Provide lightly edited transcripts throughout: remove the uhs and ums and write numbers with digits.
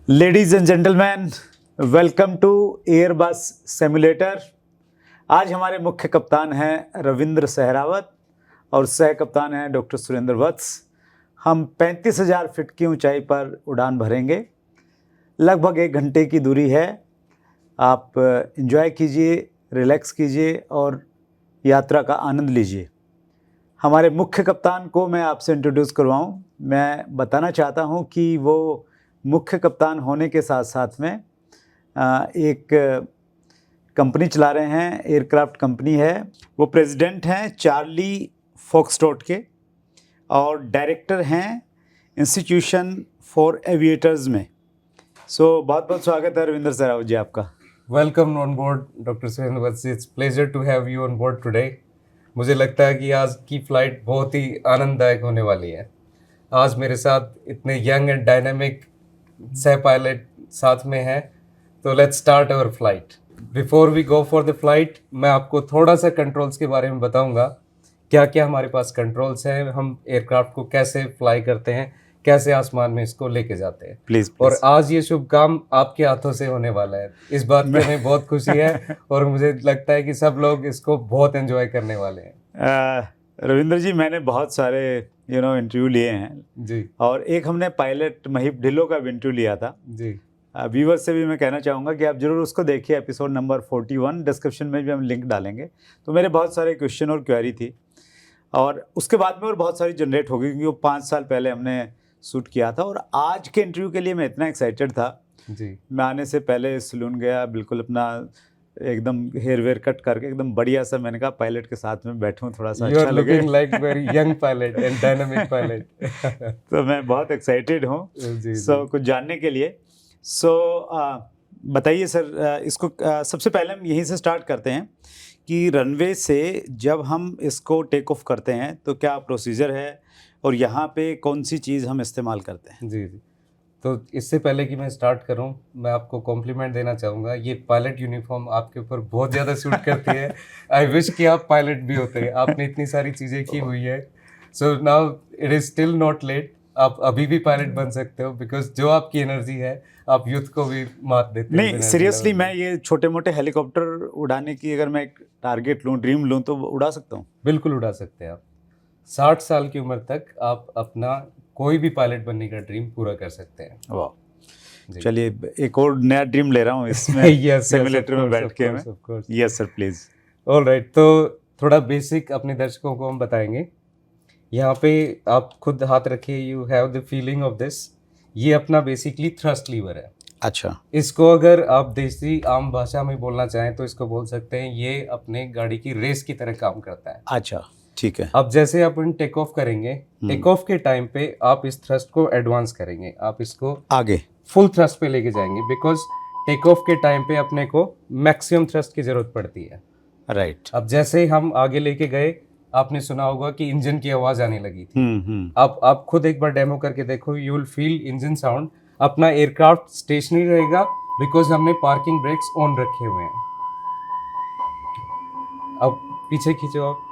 Ladies and gentleman, welcome to Airbus simulator. आज हमारे मुख्य कप्तान हैं रविंद्र सहरावत और सह कप्तान हैं डॉक्टर सुरेंद्र वत्स। हम 35,000 फीट की ऊंचाई पर उड़ान भरेंगे। लगभग 1 घंटे की दूरी है। आप एंजॉय कीजिए, रिलैक्स कीजिए और यात्रा का आनंद लीजिए। हमारे मुख्य कप्तान को मैं आपसे इंट्रोड्यूस करवाऊं। मैं बताना चाहता हूं कि वो मुख्य कप्तान होने के साथ साथ में एक कंपनी चला रहे हैं, एयरक्राफ्ट कंपनी है। वो प्रेसिडेंट हैं चार्ली फॉक्सट्रॉट के और डायरेक्टर हैं इंस्टीट्यूशन फॉर एविएटर्स में। बहुत बहुत स्वागत है रविंद्र सहरावत जी आपका। Welcome on board doctor Surendra Vats. It's pleasure to have you on board today. मुझे लगता है कि आज की फ्लाइट बहुत ही आनंददायक होने वाली है। आज मेरे साथ इतने यंग एंड डायनामिक सह पायलट साथ में हैं, तो let's start our flight. Before we go for the flight, मैं आपको थोड़ा सा कंट्रोल्स के बारे में बताऊंगा। क्या क्या हमारे पास कंट्रोल्स हैं, हम एयरक्राफ्ट को कैसे फ्लाई करते हैं, कैसे आसमान में इसको लेके जाते हैं। प्लीज। और आज ये शुभ काम आपके हाथों से होने वाला है। इस बात की हमें बहुत खुशी है और मुझे लगता है कि सब लोग इसको बहुत एंजॉय करने वाले हैं। रविंद्र जी, मैंने बहुत सारे इंटरव्यू लिए हैं जी। और एक हमने पायलट महीप ढिल्लों का भी इंटरव्यू लिया था जी। व्यूवर्स से भी मैं कहना चाहूँगा कि आप जरूर उसको देखिए। एपिसोड नंबर 41, डिस्क्रिप्शन में भी हम लिंक डालेंगे। तो मेरे बहुत सारे क्वेश्चन और क्वेरी थी और उसके बाद में और बहुत सारी जनरेट हो गई, क्योंकि वो 5 साल पहले हमने शूट किया था। और आज के इंटरव्यू के लिए मैं इतना एक्साइटेड था। जी। मैं आने से पहले सलून गया, बिल्कुल अपना एकदम हेयर वेयर कट करके एकदम बढ़िया सा, मैंने कहा पायलट के साथ में बैठूं, थोड़ा सा अच्छा लगे। You are looking like very young pilot and dynamic pilot. तो मैं बहुत एक्साइटेड हूँ कुछ जानने के लिए। बताइए सर, इसको सबसे पहले हम यहीं से स्टार्ट करते हैं कि रनवे से जब हम इसको टेक ऑफ करते हैं तो क्या प्रोसीजर है और यहाँ पे कौन सी चीज़ हम इस्तेमाल करते हैं। जी जी। तो इससे पहले कि मैं स्टार्ट करूं, मैं आपको कॉम्प्लीमेंट देना चाहूँगा। ये पायलट यूनिफॉर्म आपके ऊपर बहुत ज़्यादा सूट करती है। आई विश कि आप पायलट भी होते। आपने इतनी सारी चीज़ें की हुई है। So now it is still not let. आप अभी भी पायलट बन सकते हो, बिकॉज जो आपकी एनर्जी है आप यूथ को भी मात देते हो। नहीं, सीरियसली मैं ये छोटे मोटे हेलीकॉप्टर उड़ाने की अगर मैं एक टारगेट लूँ, ड्रीम लूँ, तो उड़ा सकता हूँ। बिल्कुल उड़ा सकते हैं आप। 60 साल की उम्र तक आप अपना कोई भी पायलट बनने का ड्रीम पूरा कर सकते हैं। वाह, चलिए एक और नया ड्रीम ले रहा हूँ इसमें सिमुलेटर में बैठ के मैं। Yes sir, please. ऑलराइट, तो थोड़ा बेसिक अपने दर्शकों को हम बताएंगे। यहाँ पे आप खुद हाथ रखिए, you have the feeling of this. ये अपना बेसिकली थ्रस्ट लीवर है। अच्छा। इसको अगर आप देसी आम भाषा में बोलना चाहें तो इसको बोल सकते हैं ये अपने गाड़ी की रेस की तरह काम करता है। अच्छा, ठीक है। अब जैसे अपन टेक ऑफ करेंगे, टेक ऑफ के टाइम पे आप इस थ्रस्ट को एडवांस करेंगे, आप इसको आगे फुल थ्रस्ट पे लेके जाएंगे, बिकॉज टेक ऑफ के टाइम पे अपने को मैक्सिमम थ्रस्ट की जरूरत पड़ती है। राइट। अब जैसे हम आगे लेके गए, आपने सुना होगा कि इंजन की आवाज आने लगी थी। आप खुद एक बार डेमो करके देखो, you will feel engine sound. अपना एयरक्राफ्ट स्टेशनरी रहेगा बिकॉज हमने पार्किंग ब्रेक्स ऑन रखे हुए हैं। अब पीछे खींचो आप।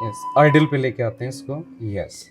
यस, आइडल पे लेके आते हैं इसको। यस,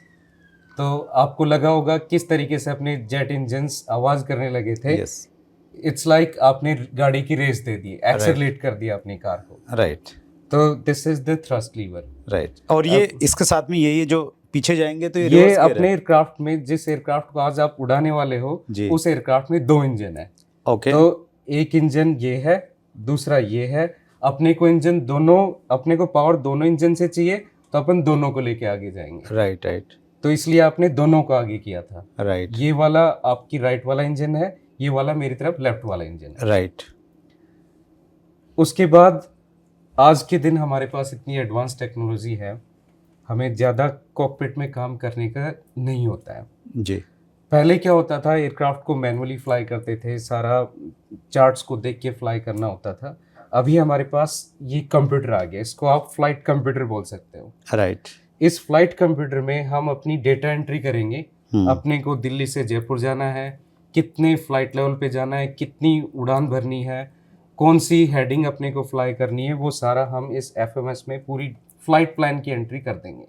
तो आपको लगा होगा किस तरीके से अपने जेट इंजन्स आवाज करने लगे थे। यस। इट्स लाइक आपने गाड़ी की रेस दे दी, एक्सेलरेट कर दिया अपनी कार को। राइट। तो this is the thrust lever. Right. और ये इसके साथ में ये जो पीछे जाएंगे तो ये अपने एयरक्राफ्ट में, जिस एयरक्राफ्ट को आज आप उड़ाने वाले हो, उस एयरक्राफ्ट में 2 इंजन है। ओके। तो एक इंजन ये है, दूसरा ये है। अपने को इंजन दोनों, अपने को पावर दोनों इंजन से चाहिए तो अपन दोनों को लेके आगे जाएंगे। Right right. तो इसलिए आपने दोनों को आगे किया था। राइट। ये वाला आपकी राइट वाला इंजन है, ये वाला मेरी तरफ लेफ्ट वाला इंजन है। राइट। उसके बाद आज के दिन हमारे पास इतनी एडवांस टेक्नोलॉजी है, हमें ज़्यादा कॉकपिट में काम करने का नहीं होता है। जी। पहले क्या होता था, एयरक्राफ्ट को मैनुअली फ्लाई करते थे, सारा चार्ट्स को देख के फ्लाई करना होता था। अभी हमारे पास ये कंप्यूटर आ गया, इसको आप फ्लाइट कंप्यूटर बोल सकते हो। राइट। इस फ्लाइट कंप्यूटर में हम अपनी डेटा एंट्री करेंगे। अपने को दिल्ली से जयपुर जाना है, कितने फ्लाइट लेवल पे जाना है, कितनी उड़ान भरनी है, कौन सी हेडिंग अपने को फ्लाई करनी है, वो सारा हम इस एफएमएस में पूरी फ्लाइट प्लान की एंट्री कर देंगे।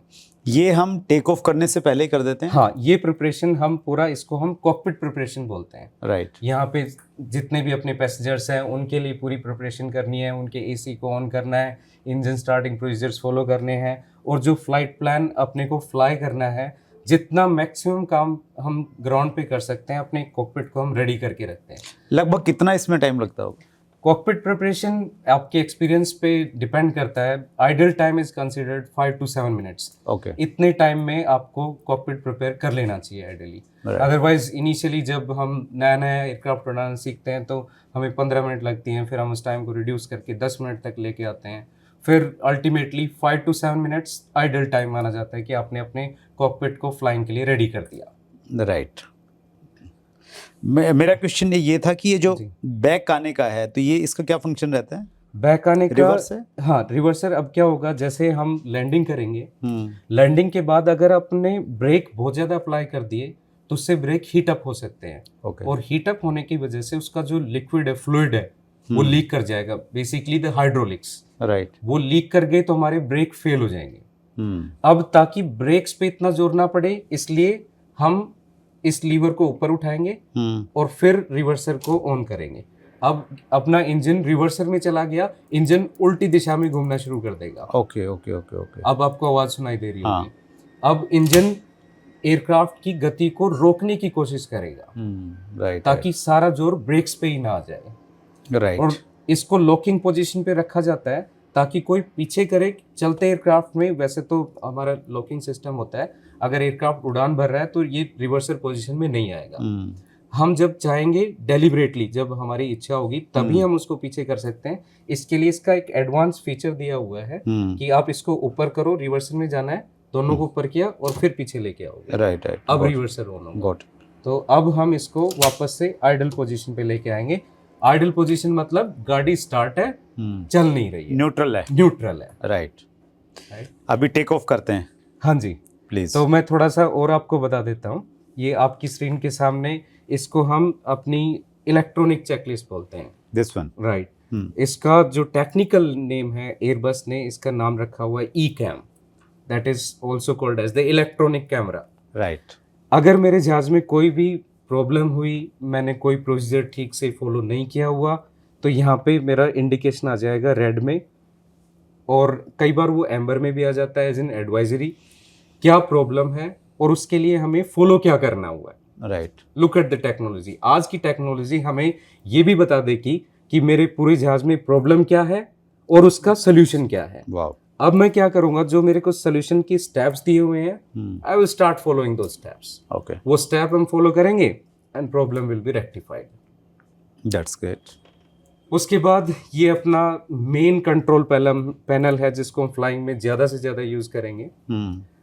ये हम टेक ऑफ करने से पहले ही कर देते हैं? हाँ, ये प्रिपरेशन हम पूरा, इसको हम कॉकपिट प्रिपरेशन बोलते हैं। राइट। यहाँ पे जितने भी अपने पैसेंजर्स हैं उनके लिए पूरी प्रिपरेशन करनी है, उनके एसी को ऑन करना है, इंजन स्टार्टिंग प्रोसीजर्स फॉलो करने हैं, और जो फ्लाइट प्लान अपने को फ्लाई करना है, जितना मैक्सिमम काम हम ग्राउंड पे कर सकते हैं अपने कॉकपिट को हम रेडी करके रखते हैं। लगभग कितना इसमें टाइम लगता होगा? कॉकपिट प्रिपरेशन आपके एक्सपीरियंस पे डिपेंड करता है। Idle time is considered 5 to 7 minutes. Okay. इतने टाइम में आपको कॉकपिट प्रिपेयर कर लेना चाहिए आइडली। अदरवाइज इनिशियली जब हम नया नया एयरक्राफ्ट उड़ाना सीखते हैं तो हमें 15 मिनट लगती हैं, फिर हम उस टाइम को रिड्यूस करके 10 मिनट तक लेके आते हैं, फिर ultimately 5 to 7 minutes idle time माना जाता है कि आपने अपने कॉकपिट को फ्लाइंग के लिए रेडी कर दिया। राइट। मेरा क्वेश्चन ये था कि ये जो बैक आने का है तो ये इसका क्या फंक्शन रहता है? बैक आने का रिवर्स है? हाँ, रिवर्सर। अब क्या होगा, जैसे हम लैंडिंग करेंगे, लैंडिंग के बाद अगर आपने ब्रेक बहुत ज़्यादा अप्लाई कर दिए तो उससे ब्रेक हीट अप हो सकते हैं। और हीट अप होने की वजह से उसका जो लिक्विड है, फ्लूइड है, वो लीक कर जाएगा। बेसिकली द हाइड्रोलिक्स, राइट, वो लीक कर गए तो हमारे ब्रेक फेल हो जाएंगे। अब ताकि ब्रेक्स पे इतना जोर ना पड़े, इसलिए हम इस लीवर को ऊपर उठाएंगे और फिर रिवर्सर को ऑन करेंगे। अब अपना इंजन रिवर्सर में चला गया, इंजन उल्टी दिशा में घूमना शुरू कर देगा। Okay okay okay okay. अब आपको आवाज सुनाई दे रही होगी। अब इंजन एयरक्राफ्ट की गति को रोकने की कोशिश करेगा, राइट, ताकि सारा जोर ब्रेक्स पे ही ना आ जाए। राइट। और इसको लॉकिंग पोजीशन पे रखा जाता है ताकि कोई पीछे करे। चलते एयरक्राफ्ट में वैसे तो हमारा लॉकिंग सिस्टम होता है, अगर एयरक्राफ्ट उड़ान भर रहा है तो ये रिवर्सर पोजीशन में नहीं आएगा। हम जब चाहेंगे डेलिबरेटली, जब हमारी इच्छा होगी तभी हम उसको पीछे कर सकते हैं। इसके लिए इसका एक एडवांस फीचर दिया हुआ है कि आप इसको ऊपर करो, रिवर्सर में जाना है, दोनों को ऊपर किया और फिर पीछे लेके आओगे। Right right. अब रिवर्सर ऑन होगा। तो अब हम इसको वापस से आइडल पोजीशन पे लेके आएंगे। आइडल पोजीशन मतलब गाड़ी स्टार्ट है, चल नहीं रही है, न्यूट्रल है। न्यूट्रल है, राइट। अभी टेक ऑफ करते हैं। हाँ जी, प्लीज। तो मैं थोड़ा सा और आपको बता देता हूँ। ये आपकी स्क्रीन के सामने, इसको हम अपनी इलेक्ट्रॉनिक चेकलिस्ट बोलते हैं। This one, right. इसका जो टेक्निकल नेम है, एयरबस ने इसका नाम रखा हुआ है e cam, that is also called as the electronic camera. Right. अगर मेरे जहाज में कोई भी प्रॉब्लम हुई, मैंने कोई प्रोसीजर ठीक से फॉलो नहीं किया हुआ, तो यहाँ पे मेरा इंडिकेशन आ जाएगा रेड में, और कई बार वो एम्बर में भी आ जाता है एज इन एडवाइजरी, क्या प्रॉब्लम है और उसके लिए हमें फॉलो क्या करना हुआ है। Right. Look at the technology. आज की टेक्नोलॉजी हमें ये भी बता देगी कि मेरे पूरे जहाज में प्रॉब्लम क्या है और उसका सोल्यूशन क्या है। वाओ। अब मैं क्या करूंगा, जो मेरे को सोल्यूशन की स्टेप्स दिए हुए हैं, आई विल स्टार्ट फॉलोइंग दो स्टेप्स। ओके। वो स्टेप हम फॉलो करेंगे and problem will be rectified. That's great. उसके बाद ये अपना मेन कंट्रोल पैनल है, जिसको हम फ्लाइंग में ज़्यादा से ज़्यादा यूज़ करेंगे।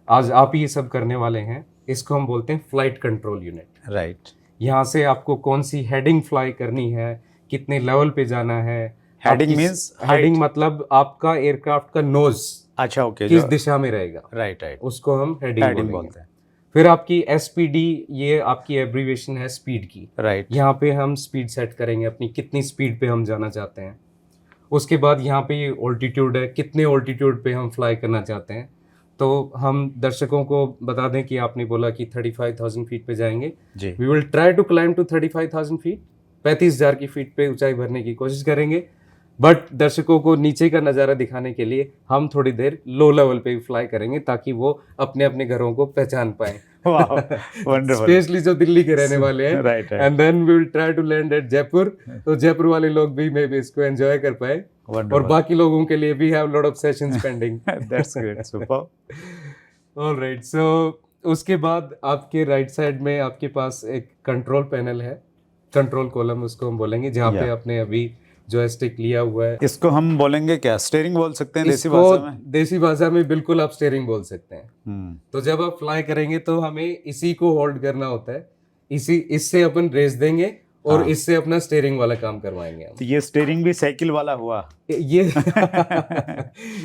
आज आप ही ये सब करने वाले हैं। इसको हम बोलते हैं फ्लाइट कंट्रोल यूनिट। राइट। यहाँ से आपको कौन सी हेडिंग फ्लाई करनी है, कितने लेवल पे जाना है। Heading means? हेडिंग मतलब आपका एयरक्राफ्ट का नोज, अच्छा, ओके, किस दिशा में रहेगा। राइट राइट, उसको हम हेडिंग बोलते हैं। फिर आपकी एसपीडी, ये आपकी एब्रीविएशन है स्पीड की। राइट। यहाँ पे हम स्पीड सेट करेंगे अपनी, कितनी स्पीड पे हम जाना चाहते हैं। उसके बाद यहाँ पे ये ऑल्टीट्यूड है, कितने ऑल्टीट्यूड पे हम फ्लाई करना चाहते हैं। तो हम दर्शकों को बता दें कि आपने बोला कि 35,000 फीट पे जाएंगे। We will try to climb to 35,000 feet. 35,000 की फीट पे ऊंचाई भरने की कोशिश करेंगे, बट दर्शकों को नीचे का नज़ारा दिखाने के लिए हम थोड़ी देर लो लेवल पे फ्लाई करेंगे, ताकि वो अपने अपने घरों को पहचान पाए। स्पेशली जो दिल्ली के रहने वाले हैं। Right. And then we will try to land at Jaipur, तो जयपुर वाले लोग भी मे बी इसको एंजॉय कर पाए, और बाकी लोगों के लिए भी have lot of sessions pending. That's great, super. Alright, so उसके बाद आपके राइट साइड में आपके पास एक कंट्रोल पैनल है, कंट्रोल कॉलम उसको हम बोलेंगे, जहाँ पे आपने अभी जॉयस्टिक लिया हुआ है। इसको हम बोलेंगे क्या, स्टीयरिंग बोल सकते हैं देसी भाषा में? देसी भाषा में बिल्कुल आप स्टीयरिंग बोल सकते हैं। तो जब आप फ्लाई करेंगे तो हमें इसी को होल्ड करना होता है, इससे अपन रेस देंगे और इससे अपना स्टीयरिंग वाला काम करवाएंगे हम। तो ये स्टीयरिंग भी साइकिल वाला हुआ। ये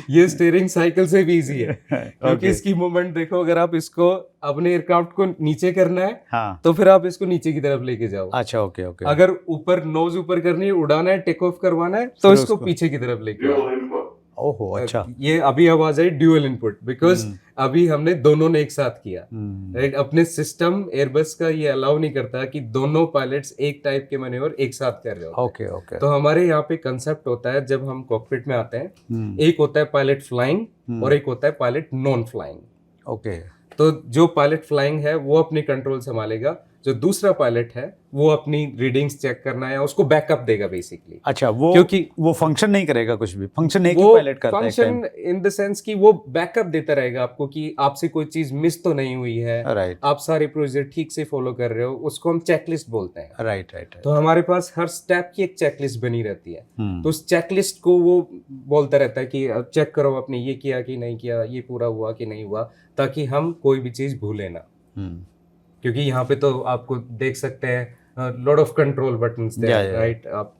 ये स्टीयरिंग साइकिल से भी इजी है, क्योंकि इसकी मूवमेंट देखो। अगर आप इसको अपने एयरक्राफ्ट को नीचे करना है, हाँ, तो फिर आप इसको नीचे की तरफ लेके जाओ। अच्छा, ओके ओके। अगर ऊपर नोज ऊपर करनी है, उड़ाना है, टेक ऑफ करवाना है, तो इसको पीछे की तरफ लेके आओ। ओहो अच्छा। ये अभी आवाज आई ड्यूअल इनपुट, बिकॉज अभी हमने दोनों ने एक साथ किया, हम्म, राइट। अपने सिस्टम एयरबस का ये अलाउ नहीं करता कि दोनों पायलट्स एक टाइप के मैन्योवर एक साथ कर रहे होते हैं। Okay okay. तो हमारे यहाँ पे कंसेप्ट होता है, जब हम कॉकपिट में आते हैं, हम्म, एक होता है पायलट फ्लाइंग और एक होता है पायलट नॉन फ्लाइंग। ओके तो जो पायलट फ्लाइंग है वो अपनी कंट्रोल संभालेगा, जो दूसरा पायलट है वो अपनी रीडिंग्स चेक करना है, उसको बैकअप देगा बेसिकली। अच्छा, वो क्योंकि वो फंक्शन नहीं करेगा, कुछ भी फंक्शन एक ही वो पायलट करता है फंक्शन इन द सेंस कि वो बैकअप देता रहेगा आपको कि आपसे कोई चीज मिस तो नहीं हुई है, राइट आप सारे प्रोसीजर ठीक से फॉलो कर रहे हो, उसको हम चेकलिस्ट बोलते हैं। Right right. तो हमारे पास हर स्टेप की एक चेकलिस्ट बनी रहती है। हम्म, तो उस चेकलिस्ट को वो बोलता रहता है कि अब चेक करो आपने ये किया कि नहीं किया, ये पूरा हुआ कि नहीं हुआ, ताकि हम कोई भी चीज भूले ना। क्योंकि यहाँ पे तो आपको देख सकते हैं lot of control buttons Yeah, yeah. Right. आप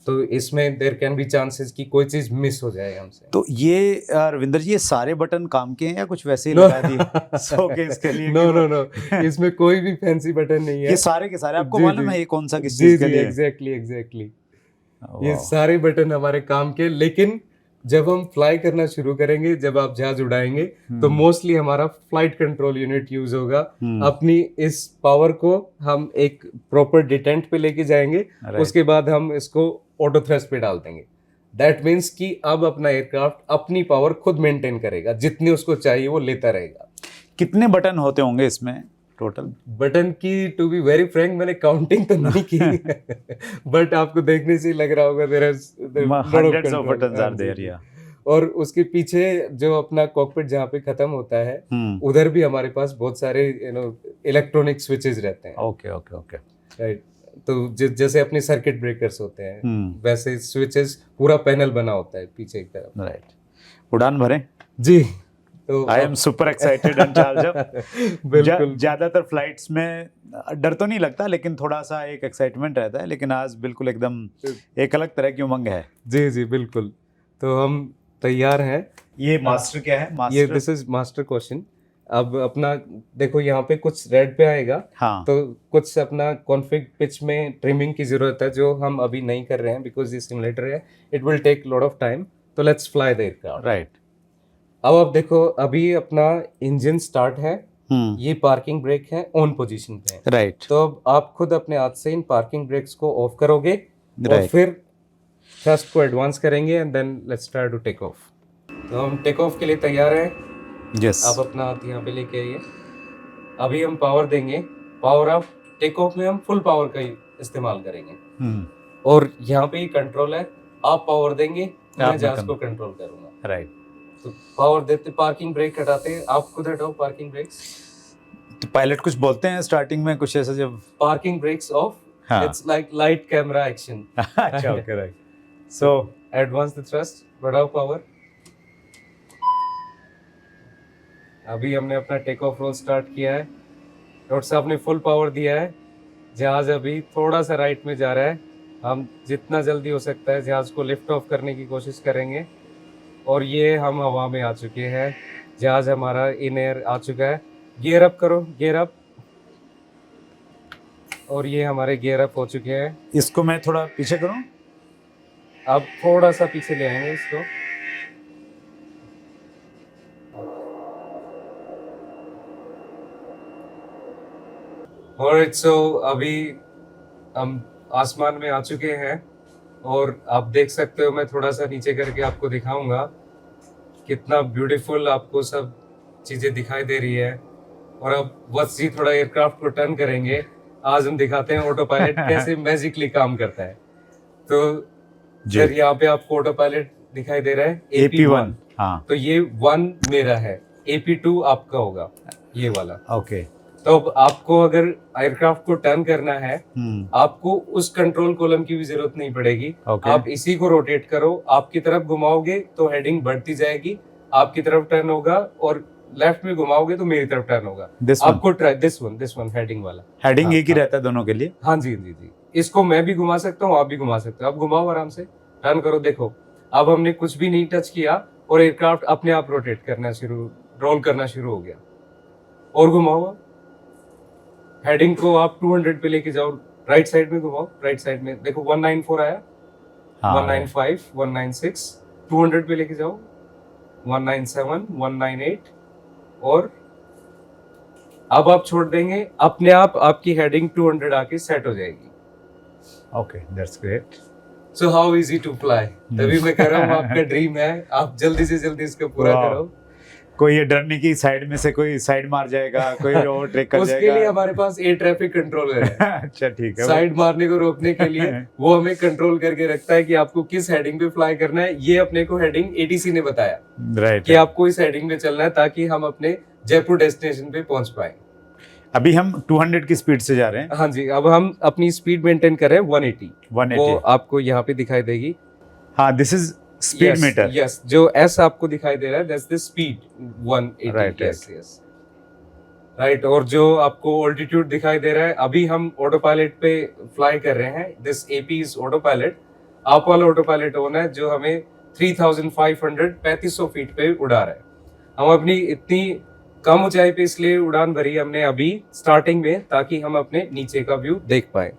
तो इसमें देयर कैन बी चांसेस कि कोई चीज मिस हो जाए हमसे। तो ये रविंदर जी, ये सारे बटन काम के हैं या कुछ वैसे ही लगा दिए शोकेस के लिए? नो नो नो, इसमें कोई भी फैंसी बटन नहीं है। ये सारे के सारे आपको जी, मालूम जी। है ये कौन सा किस जी चीज के जी, लिए? Exactly exactly. ये वाह। सारे बटन हमारे काम के, लेकिन जब हम फ्लाई करना शुरू करेंगे, जब आप जहाज उड़ाएंगे, तो मोस्टली हमारा फ्लाइट कंट्रोल यूनिट यूज होगा। अपनी इस पावर को हम एक प्रॉपर डिटेंट पे लेके जाएंगे, उसके बाद हम इसको ऑटो थ्रस्ट पे डाल देंगे। दैट मीन्स कि अब अपना एयरक्राफ्ट अपनी पावर खुद मेंटेन करेगा, जितनी उसको चाहिए वो लेता रहेगा। कितने बटन होते होंगे इसमें टोटल? बटन की टू बी वेरी फ्रैंक मैंने काउंटिंग तो नहीं की, बट आपको देखने से ही लग रहा होगा hundreds of buttons are there, yeah. और उसके पीछे जो अपना कॉकपिट जहाँ पे खत्म होता है, उधर भी हमारे पास बहुत सारे इलेक्ट्रॉनिक स्विचेस रहते हैं। Okay okay okay, right. तो जैसे अपने सर्किट ब्रेकर्स होते हैं, वैसे स्विचेस पूरा पैनल बना होता है पीछे की तरफ। राइट। उड़ान भरें जी। तो I am super excited and charge up. बिल्कुल। ज्यादातर फ्लाइट्स में डर तो नहीं लगता, लेकिन थोड़ा सा एक एक्साइटमेंट रहता है, लेकिन आज बिल्कुल एकदम एक अलग तरह की उमंग है। जी जी बिल्कुल। तो हम तैयार हैं। ये मास्टर क्या है? ये master, this is master question. अब अपना देखो यहाँ पे कुछ रेड पे आएगा, हाँ, तो कुछ अपना कॉन्फिग पिच में ट्रिमिंग की जरूरत है, जो हम अभी नहीं कर रहे हैं बिकॉज ये सिमुलेटर है, it will take lot of time. तो let's fly the aircraft. Right. अब आप देखो, अभी अपना इंजन स्टार्ट है, ये पार्किंग ब्रेक है, ऑन पोजीशन पे है, राइट। तो अब आप खुद अपने हाथ से इन पार्किंग ब्रेक्स को ऑफ करोगे और Right. फिर थ्रस्ट को एडवांस करेंगे and then let's try to take off. तो हम टेक ऑफ के लिए तैयार हैं। यस। आप अपना हाथ यहाँ पे लेके आइए। अभी हम पावर देंगे। पावर ऑफ टेक ऑफ में हम फुल पावर का ही इस्तेमाल करेंगे, और यहाँ पे ही कंट्रोल है। आप पावर देंगे, मैं जहाज को कंट्रोल करूंगा। राइट। तो पावर देते, पार्किंग ब्रेक हटाते हैं, आप खुद हटाओ पार्किंग ब्रेक्स। तो पायलट कुछ बोलते हैं स्टार्टिंग में कुछ ऐसा जब? पार्किंग ब्रेक्स ऑफ, हाँ। It's like light camera action. अच्छा, okay, right. So advance the thrust, बढ़ाओ पावर। अभी हमने अपना टेक ऑफ रोल स्टार्ट किया है। डॉक्टर साहब ने फुल पावर दिया है। जहाज अभी थोड़ा सा राइट में जा रहा है। हम जितना जल्दी हो सकता है जहाज को लिफ्ट ऑफ करने की कोशिश करेंगे। और ये हम हवा में आ चुके हैं। जहाज हमारा इन एयर आ चुका है। गियर अप करो, गियर अप। और ये हमारे गियर अप हो चुके हैं। इसको मैं थोड़ा पीछे करूं? अब थोड़ा सा पीछे ले आएंगे इसको। और सो अभी हम आसमान में आ चुके हैं, और आप देख सकते हो, मैं थोड़ा सा नीचे करके आपको दिखाऊंगा कितना ब्यूटीफुल आपको सब चीजें दिखाई दे रही है। और अब वत्स जी थोड़ा एयरक्राफ्ट को टर्न करेंगे। आज हम दिखाते हैं ऑटो पायलट कैसे मैजिकली काम करता है। तो सर यहाँ पे आपको ऑटो पायलट दिखाई दे रहा है, AP1। हाँ। तो ये 1 मेरा है, AP2 आपका होगा, ये वाला। ओके। तो अब आपको अगर एयरक्राफ्ट को टर्न करना है, आपको उस कंट्रोल कॉलम की भी जरूरत नहीं पड़ेगी। आप इसी को रोटेट करो, आपकी तरफ घुमाओगे तो हेडिंग बढ़ती जाएगी, आपकी तरफ टर्न होगा, और लेफ्ट में घुमाओगे तो मेरी तरफ टर्न होगा। आपको ट्राई दिस वन हेडिंग वाला। हेडिंग एक ही रहता है दोनों के लिए? हाँ जी जी जी। इसको मैं भी घुमा सकता हूँ, आप भी घुमा सकते हो। आप घुमाओ आराम से, टर्न करो। देखो अब हमने कुछ भी नहीं टच किया और एयरक्राफ्ट अपने आप रोटेट करना शुरू, रोल करना शुरू हो गया। और घुमाओ, हेडिंग को आप 200 पे लेके जाओ, राइट साइड में घुमाओ। राइट साइड में देखो 194 आया, 195, 196, 200 पे लेके जाओ, 197, 198, और अब आप छोड़ देंगे, अपने आप आपकी हेडिंग 200 आके सेट हो जाएगी। Okay, that's great. So how easy to fly, तभी मैं कह रहा हूँ आपका ड्रीम है, आप जल्दी से जल्दी इसको पूरा Wow. करो। कोई ये डर नहीं कि साइड में से कोई साइड मार जाएगा, कोई ओवरटेक कर उसके जाएगा। लिए हमारे पास एयर ट्रैफिक कंट्रोलर है। अच्छा, ठीक है। साइड मारने को रोकने के लिए वो हमें कंट्रोल करके रखता है कि आपको किस हेडिंग पे फ्लाई करना है। ये अपने को हेडिंग एटीसी ने बताया राइट कि आपको इस हेडिंग पे चलना है ताकि हम अपने जयपुर डेस्टिनेशन पे पहुंच पाए। अभी हम 200 की स्पीड से जा रहे हैं। हाँ जी, अब हम अपनी स्पीड मेंटेन कर रहे हैं 180। 180। वो आपको यहाँ पे दिखाई देगी। हाँ, this is speed metre. Yes, जो एस आपको दिखाई दे रहा है that's the speed 180। Right, yes yes right. और जो आपको ऑल्टीट्यूड दिखाई दे रहा है, अभी हम ऑटो पायलट पे फ्लाई कर रहे हैं। This AP is auto pilot. आप वाला ऑटो पायलट होना है जो हमें 3500 फीट पे उड़ा रहा है। हम अपनी इतनी कम ऊंचाई पे इसलिए उड़ान भरी हमने अभी स्टार्टिंग में, ताकि हम अपने नीचे का व्यू देख पाए।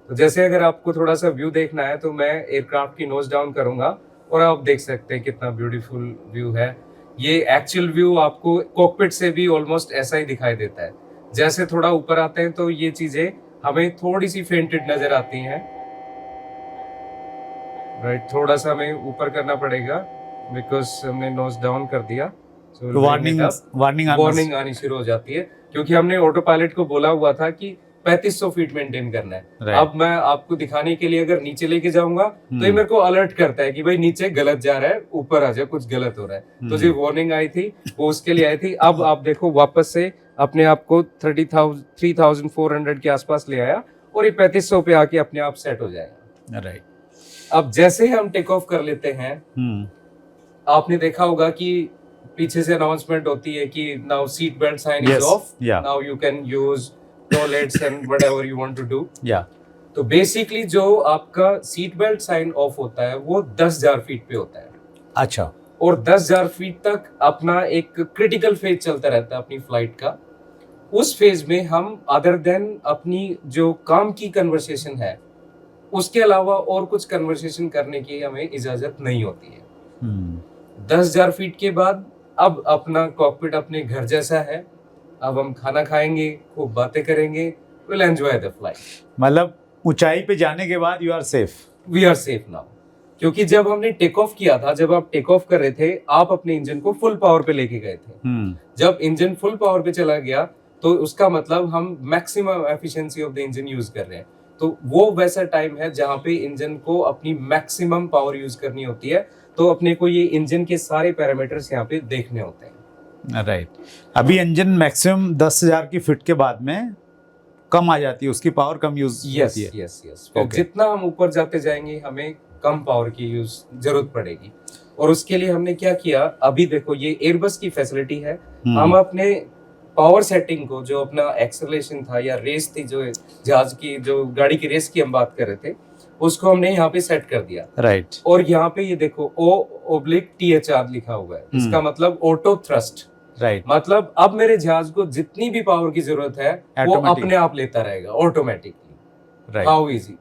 तो जैसे अगर आपको थोड़ा सा व्यू देखना है तो मैं एयरक्राफ्ट की नोज डाउन करूंगा और आप देख सकते हैं कितना ब्यूटीफुल व्यू है। ये एक्चुअल व्यू आपको कॉकपिट से भी ऑलमोस्ट ऐसा ही दिखाई देता है। जैसे थोड़ा ऊपर आते हैं तो ये चीजें हमें थोड़ी सी फेंटेड नजर आती हैं। राइट, थोड़ा सा हमें ऊपर करना पड़ेगा बिकॉज हमने नोज डाउन कर दिया। तो वार्निंग आनी शुरू हो जाती है क्योंकि हमने ऑटो पायलट को बोला हुआ था कि 3500 फीट मेंटेन करना है। Right. अब मैं आपको दिखाने के लिए अगर नीचे लेके जाऊंगा तो ये मेरे को अलर्ट करता है कि भाई नीचे गलत जा रहा है, ऊपर आ जाए, कुछ गलत हो रहा है। तो जो वार्निंग आई थी वो उसके लिए आई थी। अब आप देखो वापस से अपने आप को 3400 के आसपास ले आया और ये 3500 पे आके अपने आप सेट हो जाएगा। राइट। अब जैसे हम टेक ऑफ कर लेते हैं, आपने देखा होगा कि पीछे से अनाउंसमेंट होती है कि now seat belt sign is off, now you can use toilets and whatever you want to do. तो बेसिकली जो आपका सीट बेल्ट साइन ऑफ होता है वो 10,000 फीट पे होता है। अच्छा। और 10,000 फीट तक अपना एक क्रिटिकल फेज चलता रहता है अपनी फ्लाइट का। उस फेज में हम अदर देन अपनी जो काम की कन्वर्सेशन है उसके अलावा और कुछ कन्वर्सेशन करने की हमें इजाजत नहीं होती है। 10,000 फीट के बाद अब अपना कॉकपिट अपने घर जैसा है। अब हम खाना खाएंगे, खूब बातें करेंगे, विल एंजॉय द फ्लाइट। मतलब ऊंचाई पे जाने के बाद you are safe. We are safe now, क्योंकि जब हमने टेक ऑफ किया था, जब आप टेक ऑफ कर रहे थे, आप अपने इंजन को फुल पावर पे लेके गए थे। जब इंजन फुल पावर पे चला गया तो उसका मतलब हम maximum efficiency of the engine use कर रहे हैं। तो वो वैसा टाइम है जहां पे इंजन को अपनी मैक्सिमम पावर यूज करनी होती है। तो अपने को ये इंजन के सारे पैरामीटर्स यहाँ पे देखने होते हैं। राइट। अभी इंजन मैक्सिमम 10,000 की फीट के बाद में कम आ जाती है, उसकी पावर कम यूज होती है। यस। जितना हम ऊपर जाते जाएंगे हमें कम पावर की यूज जरूरत पड़ेगी। और उसके लिए हमने क्या किया, अभी देखो ये एयरबस की फैसिलिटी है। हम अपने पावर सेटिंग को, जो अपना एक्सेलरेशन था या रेस थी, जो जहाज की, जो गाड़ी की रेस की हम बात कर रहे थे, उसको हमने यहाँ पे सेट कर दिया। राइट। और यहाँ पे ये देखो O/THR लिखा हुआ है। इसका मतलब ऑटो थ्रस्ट। राइट। मतलब अब मेरे जहाज को जितनी भी पावर की जरूरत है वो अपने आप लेता रहेगा ऑटोमेटिकली। राइट। How easy.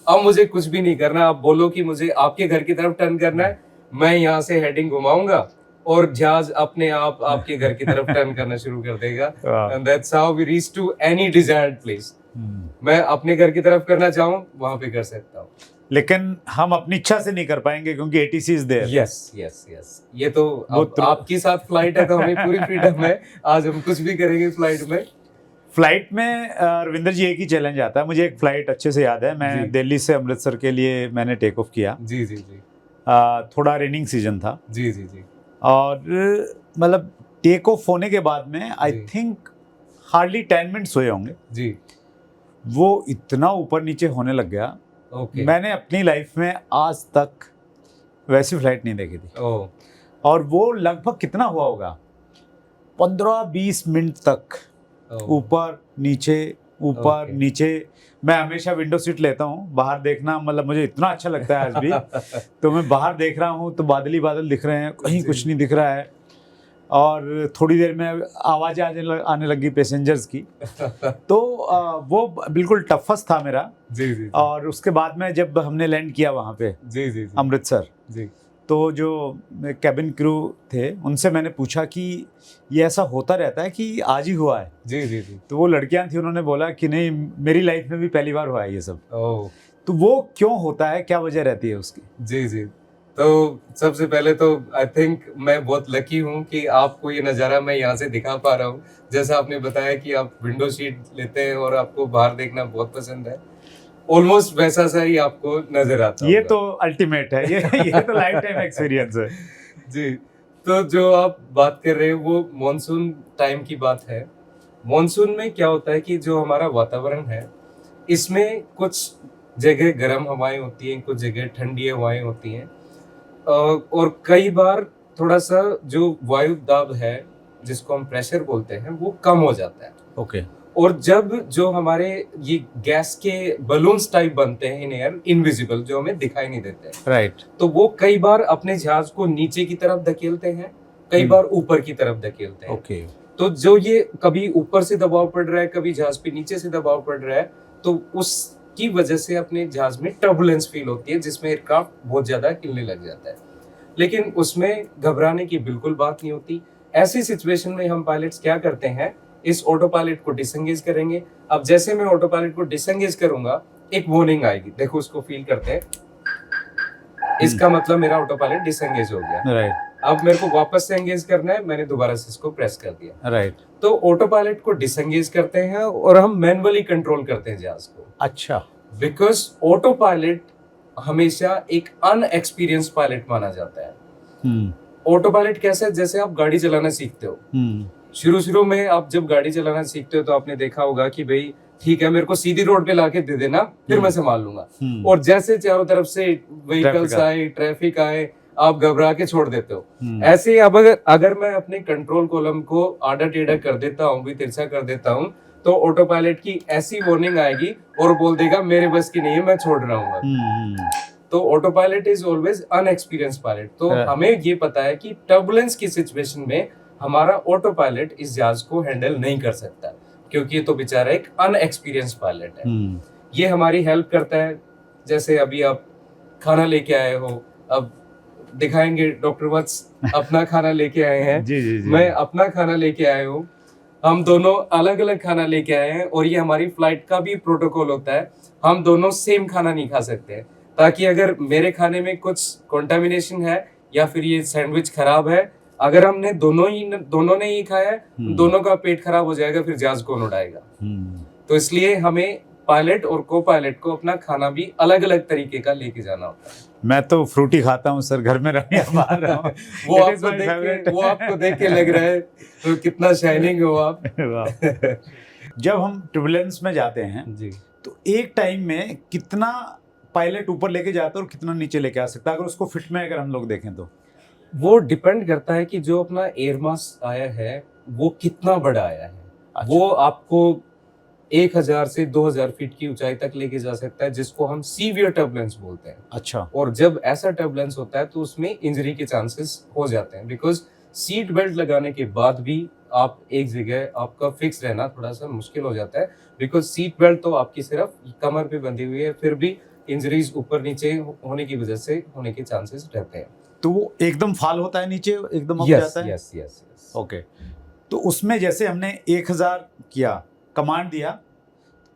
अब मुझे कुछ भी नहीं करना। आप बोलो कि मुझे आपके घर की तरफ टर्न करना है, मैं यहाँ से हेडिंग घुमाऊंगा और जहाज अपने आप आपके घर की तरफ टर्न करना शुरू कर देगा। And that's how we reach to any desired place. मैं अपने घर की तरफ करना चाहूँ वहां पे कर सकता हूँ, लेकिन हम अपनी इच्छा से नहीं कर पाएंगे क्योंकि ATC इज देयर। यस। ये तो आपकी साथ फ्लाइट है तो हमें पूरी फ्रीडम है। आज हम कुछ भी करेंगे फ्लाइट में। फ्लाइट में रविंदर जी एक ही चैलेंज आता है। मुझे एक फ्लाइट अच्छे से याद है, मैं दिल्ली से अमृतसर के लिए मैंने टेक ऑफ किया। जी। थोड़ा रेनिंग सीजन था। जी। और मतलब टेक ऑफ होने के बाद में आई थिंक हार्डली 10 मिनट्स हुए होंगे जी। वो इतना ऊपर नीचे होने लग गया। मैंने अपनी लाइफ में आज तक वैसी फ्लाइट नहीं देखी थी। और वो लगभग कितना हुआ होगा, 15-20 मिनट तक ऊपर नीचे। मैं हमेशा विंडो सीट लेता हूँ, बाहर देखना मतलब मुझे इतना अच्छा लगता है आज भी। तो मैं बाहर देख रहा हूँ तो बादल ही बादल दिख रहे हैं, कहीं कुछ नहीं दिख रहा है। और थोड़ी देर में आवाज़ें आने लगी पैसेंजर्स की। तो वो बिल्कुल टफस्ट था मेरा। जी। और उसके बाद में जब हमने लैंड किया वहाँ पे अमृतसर, तो जो कैबिन क्रू थे उनसे मैंने पूछा कि ये ऐसा होता रहता है कि आज ही हुआ है? जी जी जी। तो वो लड़कियां थी, उन्होंने बोला कि नहीं, मेरी लाइफ में भी पहली बार हुआ है ये सब। ओह तो वो क्यों होता है, क्या वजह रहती है उसकी? जी जी। तो सबसे पहले तो आई थिंक मैं बहुत लकी हूँ कि आपको ये नज़ारा मैं यहाँ से दिखा पा रहा हूँ। जैसा आपने बताया कि आप विंडो सीट लेते हैं और आपको बाहर देखना बहुत पसंद है, ऑलमोस्ट वैसा सा ही आपको नजर आता ये होगा। तो अल्टीमेट है, ये तो लाइफ टाइम एक्सपीरियंस है। जी। तो जो आप बात कर रहे हैं वो मॉनसून टाइम की बात है। मॉनसून में क्या होता है कि जो हमारा वातावरण है, इसमें कुछ जगह गर्म हवाएं होती हैं, कुछ जगह ठंडी हवाएं होती हैं। और कई बार थोड़ा सा जो वायु दाब है, जिसको हम प्रेशर बोलते हैं, वो कम हो जाता है। ओके। और जब जो हमारे ये गैस के बलून्स टाइप बनते हैं इन एयर, इनविजिबल, जो हमें दिखाई नहीं देते, राइट। तो वो कई बार अपने जहाज को नीचे की तरफ धकेलते हैं, कई बार ऊपर की तरफ धकेलते हैं। ओके। तो जो ये कभी ऊपर से दबाव पड़ रहा है, कभी जहाज पे नीचे से दबाव पड़ रहा है, तो उसकी वजह से अपने जहाज में टर्बुलेंस फील होती है, जिसमें एयरक्राफ्ट बहुत ज्यादा हिलने लग जाता है। लेकिन उसमें घबराने की बिल्कुल बात नहीं होती। ऐसी सिचुएशन में हम पायलट्स क्या करते हैं, इस ऑटो पायलट को डिसंगेज करेंगे। अब जैसे मैं ऑटो पायलट को डिसंगेज करूंगा, एक वार्निंग आएगी, देखो उसको फील करते हैं, इसका मतलब मेरा ऑटो पायलट डिसंगेज हो गया। राइट। अब मेरे को वापस से एंगेज करना है, मैंने दोबारा से इसको प्रेस कर दिया। राइट। तो ऑटो पायलट को डिसंगेज करते हैं और हम मैनुअली कंट्रोल करते हैं जहाज को, अच्छा। बिकॉज ऑटो पायलट हमेशा एक अनएक्सपीरियंस पायलट माना जाता है। ऑटो पायलट कैसा है, जैसे आप गाड़ी चलाना सीखते हो, शुरू शुरू में आप जब गाड़ी चलाना सीखते हो तो आपने देखा होगा कि भाई ठीक है, मेरे को सीधी रोड पे लाके दे देना, फिर मैं संभाल लूंगा। और जैसे चारों तरफ से व्हीकल्स आए, ट्रैफिक आए, आप घबरा के छोड़ देते हो। ऐसे ही अब अगर मैं अपने कंट्रोल कॉलम को आड़ा टेढ़ा कर देता हूँ, भी तिरछा कर देता हूँ, तो ऑटो पायलट की ऐसी वार्निंग आएगी और बोल देगा मेरे बस की नहीं है, मैं छोड़ रहा हूँ। तो autopilot is always unexperience pilot. तो हमें ये पता है कि टर्बुलेंस की सिचुएशन में हमारा ऑटो पायलट इस जहाज को हैंडल नहीं कर सकता, क्योंकि ये तो बेचारा एक अनएक्सपीरियंस पायलट है। ये हमारी हेल्प करता है। जैसे अभी आप खाना लेके आए हो, अब दिखाएंगे डॉक्टर वत्स अपना खाना लेके आए हैं। जी जी जी। मैं अपना खाना लेके आया हूँ, हम दोनों अलग अलग खाना लेके आए हैं। और ये हमारी फ्लाइट का भी प्रोटोकॉल होता है, हम दोनों सेम खाना नहीं खा सकते, ताकि अगर मेरे खाने में कुछ कंटामिनेशन है या फिर ये सैंडविच खराब है, अगर हमने दोनों ने ही खाया है, दोनों का पेट खराब हो जाएगा, फिर जहाज कौन उड़ाएगा। तो इसलिए हमें पायलट और को पायलट को अपना खाना भी अलग अलग तरीके का लेके जाना होता है। मैं तो फ्रूटी खाता हूँ सर, घर में बाहर रहूं। वो आपको देख के लग रहा है तो कितना शाइनिंग हो आप। जब हम टर्बुलेंस में जाते हैं जी, तो एक टाइम में कितना पायलट ऊपर लेके जाता है और कितना नीचे लेके आ सकता है, अगर उसको फिट में अगर हम लोग देखें तो? वो डिपेंड करता है कि जो अपना एयर मास आया है वो कितना बड़ा आया है। अच्छा। वो आपको 1000 से 2000 फीट की ऊंचाई तक लेके जा सकता है, जिसको हम सीवियर टर्बुलेंस बोलते हैं। अच्छा। और जब ऐसा टर्बुलेंस होता है तो उसमें इंजरी के चांसेस हो जाते हैं, बिकॉज सीट बेल्ट लगाने के बाद भी आप एक जगह आपका फिक्स रहना थोड़ा सा मुश्किल हो जाता है, बिकॉज सीट बेल्ट तो आपकी सिर्फ कमर पे बंधी हुई है, फिर भी इंजरीज ऊपर नीचे होने की वजह से होने के चांसेस रहते हैं। तो वो एकदम फाल होता है नीचे, एकदम अप जाता है? Yes yes yes. ओके। तो उसमें जैसे हमने 1000 किया, कमांड दिया,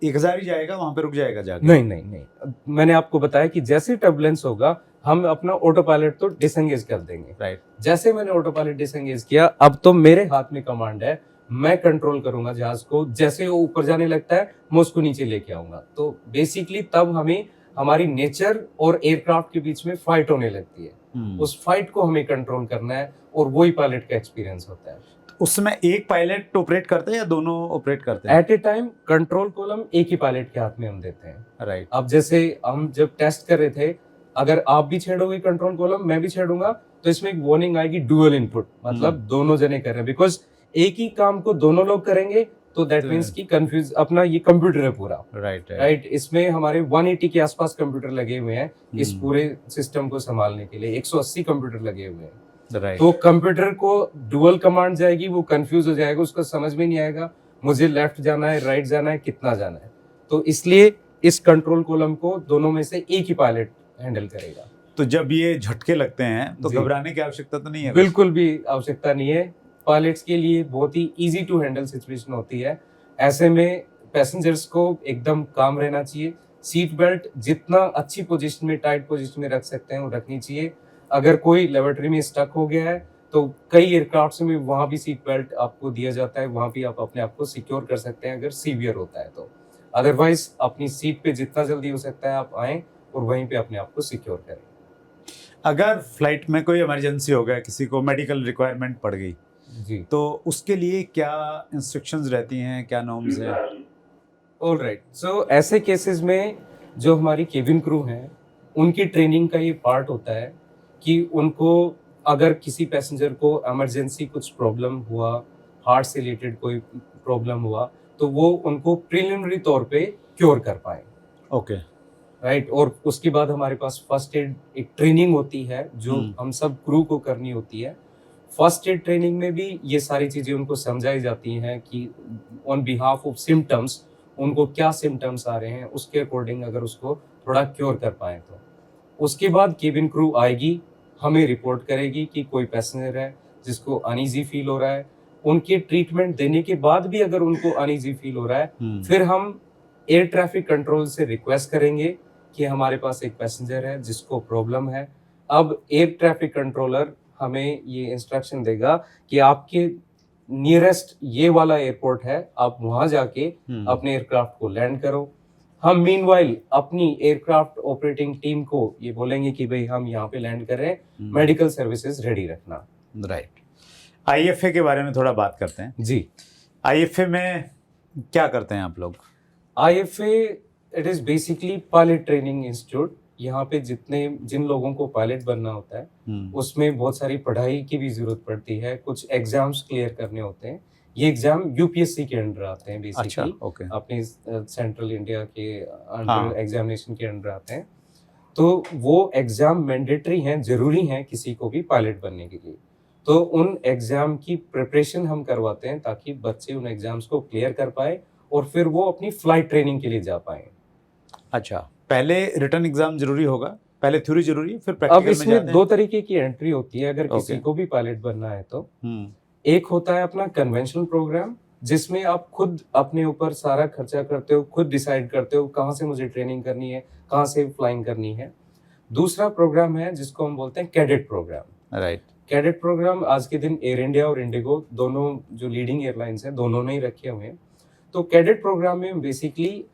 1000 ही जाएगा, वहां पे रुक जाएगा जाके? नहीं नहीं नहीं, मैंने आपको बताया कि जैसे टर्बुलेंस होगा हम अपना ऑटो पायलट तो डिसंगेज कर देंगे। राइट। जैसे मैंने ऑटो पायलट डिसंगेज किया, अब तो मेरे हाथ में कमांड है, मैं कंट्रोल करूंगा जहाज को। जैसे वो ऊपर जाने लगता है मैं उसको नीचे लेके आऊंगा। तो बेसिकली तब हमें हमारी नेचर और एयरक्राफ्ट के बीच में फाइट होने लगती है। उस फाइट को हमें कंट्रोल करना है और वही पायलट का एक्सपीरियंस होता है। उस समय एक पायलट ऑपरेट करता है या दोनों ऑपरेट करते हैं? At a time control column एक ही पायलट के हाथ में हम देते हैं। राइट। अब जैसे हम जब टेस्ट कर रहे थे, अगर आप भी छेड़ोगे कंट्रोल कॉलम, मैं भी छेड़ूंगा, तो इसमें एक वार्निंग आएगी डुअल इनपुट, मतलब दोनों जने कर रहे हैं। बिकॉज एक ही काम को दोनों लोग करेंगे तो दैट मींस कि कंफ्यूज अपना ये कंप्यूटर है पूरा। राइट। इसमें हमारे 180 के आसपास कंप्यूटर लगे हुए हैं इस पूरे सिस्टम को संभालने के लिए। 180 कंप्यूटर लगे हुए हैं। राइट। तो कंप्यूटर को डुअल कमांड जाएगी, वो कंफ्यूज हो जाएगा, उसको समझ में नहीं आएगा मुझे लेफ्ट जाना है, राइट जाना है, कितना जाना है। तो इसलिए इस कंट्रोल कॉलम को दोनों में से एक ही पायलट हैंडल करेगा। तो जब ये झटके लगते हैं तो जी। घबराने की आवश्यकता तो नहीं है? बिल्कुल भी आवश्यकता नहीं है। पायलट्स के लिए बहुत ही इजी टू हैंडल सिचुएशन होती है। ऐसे में पैसेंजर्स को एकदम काम रहना चाहिए। सीट बेल्ट जितना अच्छी पोजीशन में, टाइट पोजीशन में रख सकते हैं वो रखनी चाहिए। अगर कोई लेबोरेटरी में स्टक हो गया है तो कई एयरक्राफ्ट्स में वहाँ भी सीट बेल्ट आपको दिया जाता है, वहाँ भी आप अपने आप को सिक्योर कर सकते हैं अगर सीवियर होता है तो। अदरवाइज अपनी सीट पे जितना जल्दी हो सकता है आप आएँ और वहीं पे अपने आप को सिक्योर करें। अगर फ्लाइट में कोई इमरजेंसी हो गया, किसी को मेडिकल रिक्वायरमेंट पड़ गई, जी। तो उसके लिए क्या इंस्ट्रक्शंस रहती हैं, क्या नॉर्म्स हैं? ऑलराइट, सो ऐसे केसेस में जो हमारी केबिन क्रू हैं उनकी ट्रेनिंग का ये पार्ट होता है कि उनको अगर किसी पैसेंजर को इमरजेंसी कुछ प्रॉब्लम हुआ, हार्ट से रिलेटेड कोई प्रॉब्लम हुआ, तो वो उनको प्रिलिमिनरी तौर पे क्योर कर पाए। ओके। राइट, और उसके बाद हमारे पास फर्स्ट एड एक ट्रेनिंग होती है जो हम सब क्रू को करनी होती है। फर्स्ट एड ट्रेनिंग में भी ये सारी चीज़ें उनको समझाई जाती हैं कि ऑन बिहाफ ऑफ सिम्टम्स उनको क्या सिम्टम्स आ रहे हैं, उसके अकॉर्डिंग अगर उसको थोड़ा क्योर कर पाए तो। उसके बाद केबिन क्रू आएगी, हमें रिपोर्ट करेगी कि कोई पैसेंजर है जिसको अनईजी फील हो रहा है। उनके ट्रीटमेंट देने के बाद भी अगर उनको अनईजी फील हो रहा है, फिर हम एयर ट्रैफिक कंट्रोल से रिक्वेस्ट करेंगे कि हमारे पास एक पैसेंजर है जिसको प्रॉब्लम है। अब एयर ट्रैफिक कंट्रोलर हमें ये इंस्ट्रक्शन देगा कि आपके नियरेस्ट ये वाला एयरपोर्ट है, आप वहां जाके अपने एयरक्राफ्ट को लैंड करो। हम मीनवाइल अपनी एयरक्राफ्ट ऑपरेटिंग टीम को ये बोलेंगे कि भाई हम यहाँ पे लैंड कर रहे हैं, मेडिकल सर्विसेज रेडी रखना। राइट। आईएफए के बारे में थोड़ा बात करते हैं। जी, आईएफए में क्या करते हैं आप लोग? IFA it is basically pilot training institute. यहाँ पे जिन लोगों को पायलट बनना होता है उसमें बहुत सारी पढ़ाई की भी जरूरत पड़ती है, कुछ एग्जाम्स क्लियर करने होते हैं। ये एग्जाम यूपीएससी के अंडर आते हैं बेसिकली। अच्छा, ओके। अपने सेंट्रल इंडिया के हाँ। अंडर एग्जामिनेशन के अंडर आते हैं। तो वो एग्जाम मैंडेटरी हैं, जरूरी हैं किसी को भी पायलट बनने के लिए। तो उन एग्जाम की प्रिपरेशन हम करवाते हैं ताकि बच्चे उन एग्जाम्स को क्लियर कर पाए और फिर वो अपनी फ्लाइट ट्रेनिंग के लिए जा पाए। अच्छा, पहले रिटन एग्जाम जरूरी होगा, पहले थ्योरी जरूरी है, फिर अब प्रैक्टिकल में इसमें जाते हैं? दो तरीके की एंट्री होती है अगर किसी ओके। को भी पायलट बनना है तो। हम्म, एक होता है अपना कन्वेंशनल प्रोग्राम जिसमें आप खुद अपने ऊपर सारा खर्चा करते हो, खुद डिसाइड करते हो कहाँ से मुझे ट्रेनिंग करनी है, कहाँ से फ्लाइंग करनी है। दूसरा प्रोग्राम है जिसको हम बोलते हैं cadet program. Right. Cadet program आज के दिन एयर इंडिया और इंडिगो दोनों जो लीडिंग एयरलाइंस हैं दोनों ने ही रखे हुए हैं। तो कैडेट प्रोग्राम में बेसिकली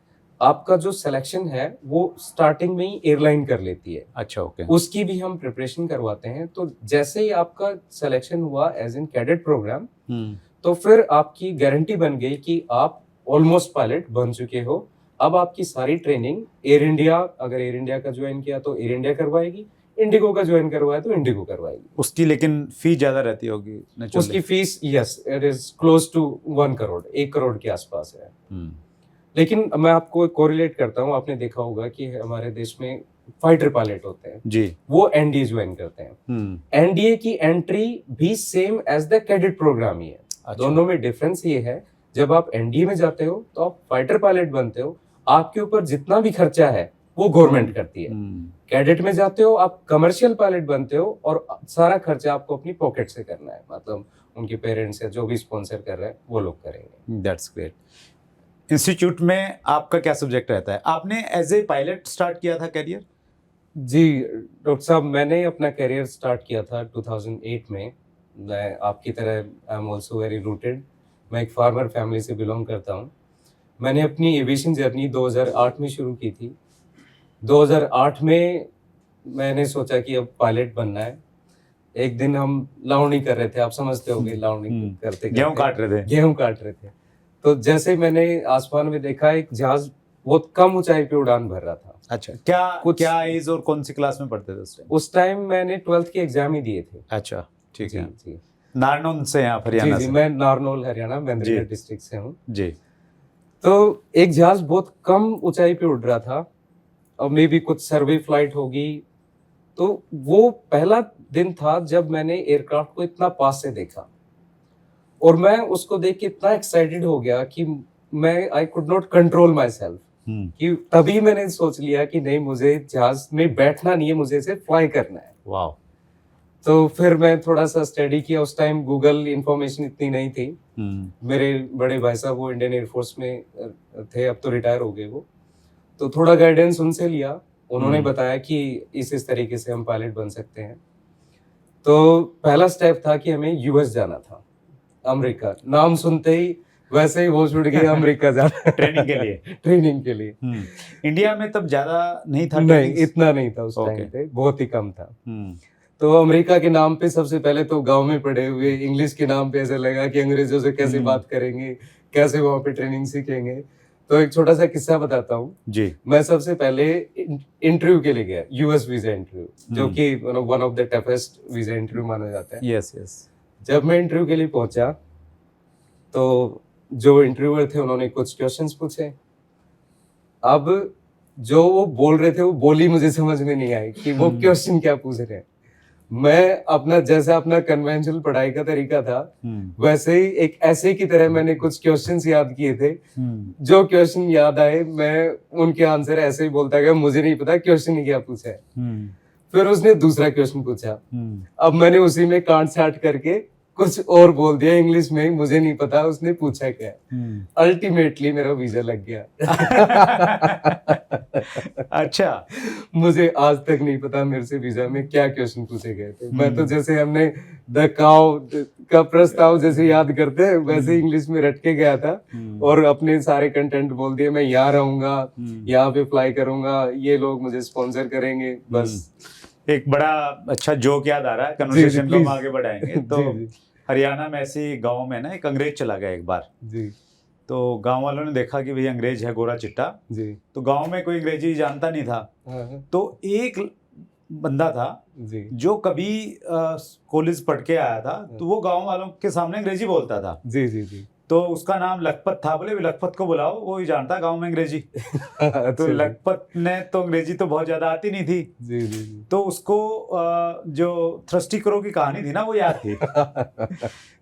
आपका जो सिलेक्शन है वो स्टार्टिंग में ही एयरलाइन कर लेती है। अच्छा, ओके। उसकी भी हम प्रिपरेशन करवाते हैं। तो जैसे ही आपका सिलेक्शन हुआ एज इन कैडेट प्रोग्राम, तो फिर आपकी गारंटी बन गई कि आप ऑलमोस्ट पायलट बन चुके हो। अब आपकी सारी ट्रेनिंग एयर इंडिया, अगर एयर इंडिया का ज्वाइन किया तो एयर इंडिया करवाएगी, इंडिगो का ज्वाइन करवाया तो इंडिगो करवाएगी। उसकी लेकिन फी ज्यादा रहती होगी naturally? उसकी fees yes it is close to 1 crore, 1 crore के आसपास है। लेकिन मैं आपको कोरिलेट करता हूँ, आपने देखा होगा कि हमारे देश में फाइटर पायलट होते हैं जी। वो एनडीए ज्वाइन करते हैं। एनडीए की एंट्री भी same as the cadet program ही है। अच्छा। दोनों में डिफरेंस ये है, जब आप एनडीए में जाते हो तो आप फाइटर पायलट बनते हो, आपके ऊपर जितना भी खर्चा है वो गवर्नमेंट करती है। कैडेट में जाते हो आप कमर्शियल पायलट बनते हो और सारा खर्चा आपको अपनी पॉकेट से करना है, मतलब उनके पेरेंट्स या जो भी स्पॉन्सर कर रहे हैं वो लोग करेंगे। That's great. इंस्टीट्यूट में आपका क्या सब्जेक्ट रहता है? आपने एज ए पायलट स्टार्ट किया था करियर? जी डॉक्टर साहब, मैंने अपना करियर स्टार्ट किया था 2008 में। मैं आपकी तरह I am also very rooted, मैं एक फार्मर फैमिली से बिलोंग करता हूँ। मैंने अपनी एविएशन जर्नी 2008 में शुरू की थी। 2008 में मैंने सोचा कि अब पायलट बनना है। एक दिन हम लावणी कर रहे थे, आप समझते होंगे लावणी करते गेहूं काट रहे थे। गेहूं काट रहे थे। तो जैसे मैंने आसमान में देखा एक जहाज बहुत कम ऊंचाई पे उड़ान भर रहा था। अच्छा, क्या एज और कौन सी क्लास में पढ़ते थे उस टाइम? उस टाइम मैंने 12th के एग्जाम ही दिए थे। अच्छा, ठीक है। जी नारनौल से हैं आप, हरियाणा जी, से? मैं नारनौल हरियाणा महेंद्रगढ़ डिस्ट्रिक्ट से हूँ जी। तो एक जहाज बहुत कम ऊंचाई पे उड़ रहा था और मे बी कुछ सर्वे फ्लाइट होगी। तो वो पहला दिन था जब मैंने एयरक्राफ्ट को इतना पास से देखा और मैं उसको देख के इतना एक्साइटेड हो गया कि मैं I could not control my self. कि तभी मैंने सोच लिया कि नहीं, मुझे जहाज में बैठना नहीं है, मुझे इसे फ्लाई करना है। वाह। तो फिर मैं थोड़ा सा स्टडी किया। उस टाइम गूगल इन्फॉर्मेशन इतनी नहीं थी। मेरे बड़े भाई साहब वो इंडियन एयरफोर्स में थे, अब तो रिटायर हो गए वो। तो थोड़ा गाइडेंस उनसे लिया, उन्होंने बताया कि इस तरीके से हम पायलट बन सकते हैं। तो पहला स्टेप था कि हमें यूएस जाना था, अमेरिका। नाम सुनते ही वैसे ही वो छुट गया, अमेरिका जाना ट्रेनिंग के लिए। ट्रेनिंग के लिए। इंडिया में तब ज्यादा नहीं था? नहीं, इतना नहीं था उस टाइम पे, बहुत ही कम था। तो अमेरिका के नाम पे सबसे पहले तो गांव में पढ़े हुए, इंग्लिश के नाम पे ऐसा लगा कि अंग्रेजों से कैसे बात करेंगे, कैसे वहां पे ट्रेनिंग सीखेंगे। तो एक छोटा सा किस्सा बताता हूँ जी। मैं सबसे पहले इंटरव्यू के लिए गया, यूएस वीजा इंटरव्यू, जो कि one of the toughest visa interview माना जाता है। Yes yes. जब मैं इंटरव्यू के लिए पहुंचा तो जो इंटरव्यूअर थे उन्होंने कुछ क्वेश्चंस पूछे। अब जो वो बोल रहे थे वो बोली मुझे समझ में नहीं आई कि वो क्वेश्चन क्या पूछ रहे हैं। मैं अपना जैसा अपना कन्वेंशनल पढ़ाई का तरीका था वैसे ही एक ऐसे की तरह मैंने कुछ क्वेश्चंस याद किए थे। जो क्वेश्चन याद आए मैं उनके आंसर ऐसे ही बोलता गया, मुझे नहीं पता क्वेश्चन ही क्या पूछा है। फिर उसने दूसरा क्वेश्चन पूछा। अब मैंने उसी में काट छाट करके कुछ और बोल दिया इंग्लिश में, मुझे नहीं पता उसने पूछा क्या। अल्टीमेटली मेरा वीजा लग गया। अच्छा। मुझे आज तक नहीं पता मेरे से वीजा में क्या क्वेश्चन पूछे गए थे। मैं तो जैसे हमने द काउ का प्रस्ताव जैसे याद करते हैं वैसे इंग्लिश में रट के गया था और अपने सारे कंटेंट बोल दिए। मैं यहाँ रहूंगा, यहाँ पे फ्लाई करूंगा, ये लोग मुझे स्पॉन्सर करेंगे, बस। एक बड़ा अच्छा जोक याद आ रहा है, कन्वर्सेशन को हम आगे बढ़ाएंगे। तो हरियाणा में ऐसी गांव में ना एक अंग्रेज चला गया एक बार जी। तो गांव वालों ने देखा कि भाई अंग्रेज है, गोरा चिट्टा जी। तो गांव में कोई अंग्रेजी जानता नहीं था। तो एक बंदा था जी। जो कभी कॉलेज पढ़ के आया था, तो वो गांव वालों के सामने अंग्रेजी बोलता था जी जी जी। तो उसका नाम लखपत था। बोले लखपत को बुलाओ, वो ही जानता गांव में अंग्रेजी। तो लखपत ने तो अंग्रेजी तो बहुत ज्यादा आती नहीं थी जी जी जी। तो उसको जो थ्रस्टी क्रो की कहानी थी ना वो याद थी।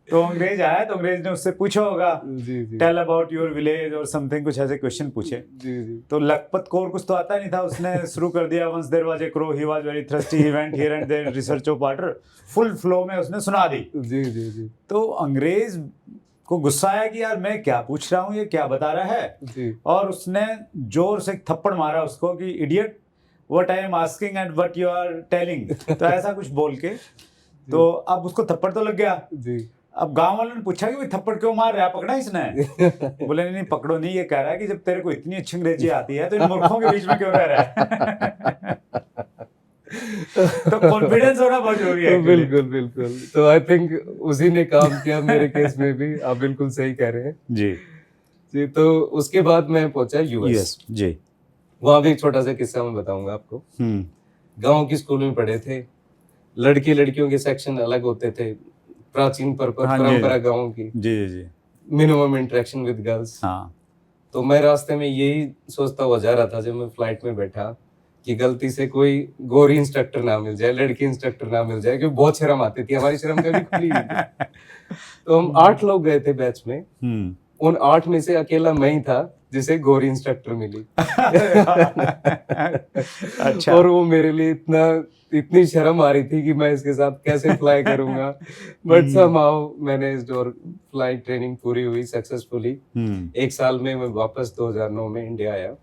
तो अंग्रेज आया तो अंग्रेज ने उससे पूछा होगा टेल अबाउट योर विलेज और समथिंग, कुछ ऐसे क्वेश्चन पूछे जी जी। तो लखपत को और कुछ तो आता नहीं था, उसने शुरू कर दिया once there was a crow he was very thirsty he went here and there research of water. Full flow में उसने सुना दी जी जी जी। तो अंग्रेज को गुस्सा आया कि यार मैं क्या पूछ रहा हूँ, ये क्या बता रहा है जी। और उसने जोर से थप्पड़ मारा उसको कि idiot what I am asking and what you are telling. तो ऐसा कुछ बोल के तो अब उसको थप्पड़ तो लग गया जी। अब गांव वालों ने पूछा कि भाई थप्पड़ क्यों मार रहा है, पकड़ा इसने? बोले नहीं पकड़ो नहीं, ये कह रहा है कि जब तेरे को इतनी अच्छी अंग्रेजी आती है तो इन मूर्खों के बीच में क्यों रह रहा है? तो कॉन्फिडेंस होना बहुत जरूरी है। बिल्कुल बिल्कुल। तो आई थिंक उसी ने काम किया मेरे केस में भी। आप बिल्कुल सही कह रहे हैं जी जी। तो उसके बाद मैं पहुंचा यूएस जी। वहां भी एक छोटा सा किस्सा मैं बताऊंगा आपको। गांव की स्कूल में पढ़े थे, लड़के लड़कियों के सेक्शन अलग होते थे, प्राचीन परंपरा गाँव की जी जी। Minimum interaction with girls. हाँ। तो मैं रास्ते में यही सोचता हुआ जा रहा था जब मैं फ्लाइट में बैठा कि गलती से कोई गोरी इंस्ट्रक्टर ना मिल जाए, लड़की इंस्ट्रक्टर ना मिल जाए, क्योंकि बहुत शर्म आती थी, हमारी शर्म कभी खुली नहीं थी। तो हम 8 लोग गए थे बैच में, उन 8 में से अकेला मैं ही था जिसे गोरी इंस्ट्रक्टर मिली। अच्छा। और वो मेरे लिए इतनी शर्म आ रही थी कि मैं इसके साथ कैसे फ्लाई करूंगा। बट समहाउ मैंने और फ्लाइट ट्रेनिंग पूरी हुई सक्सेसफुली। 1 साल में मैं वापस 2009 में इंडिया आया।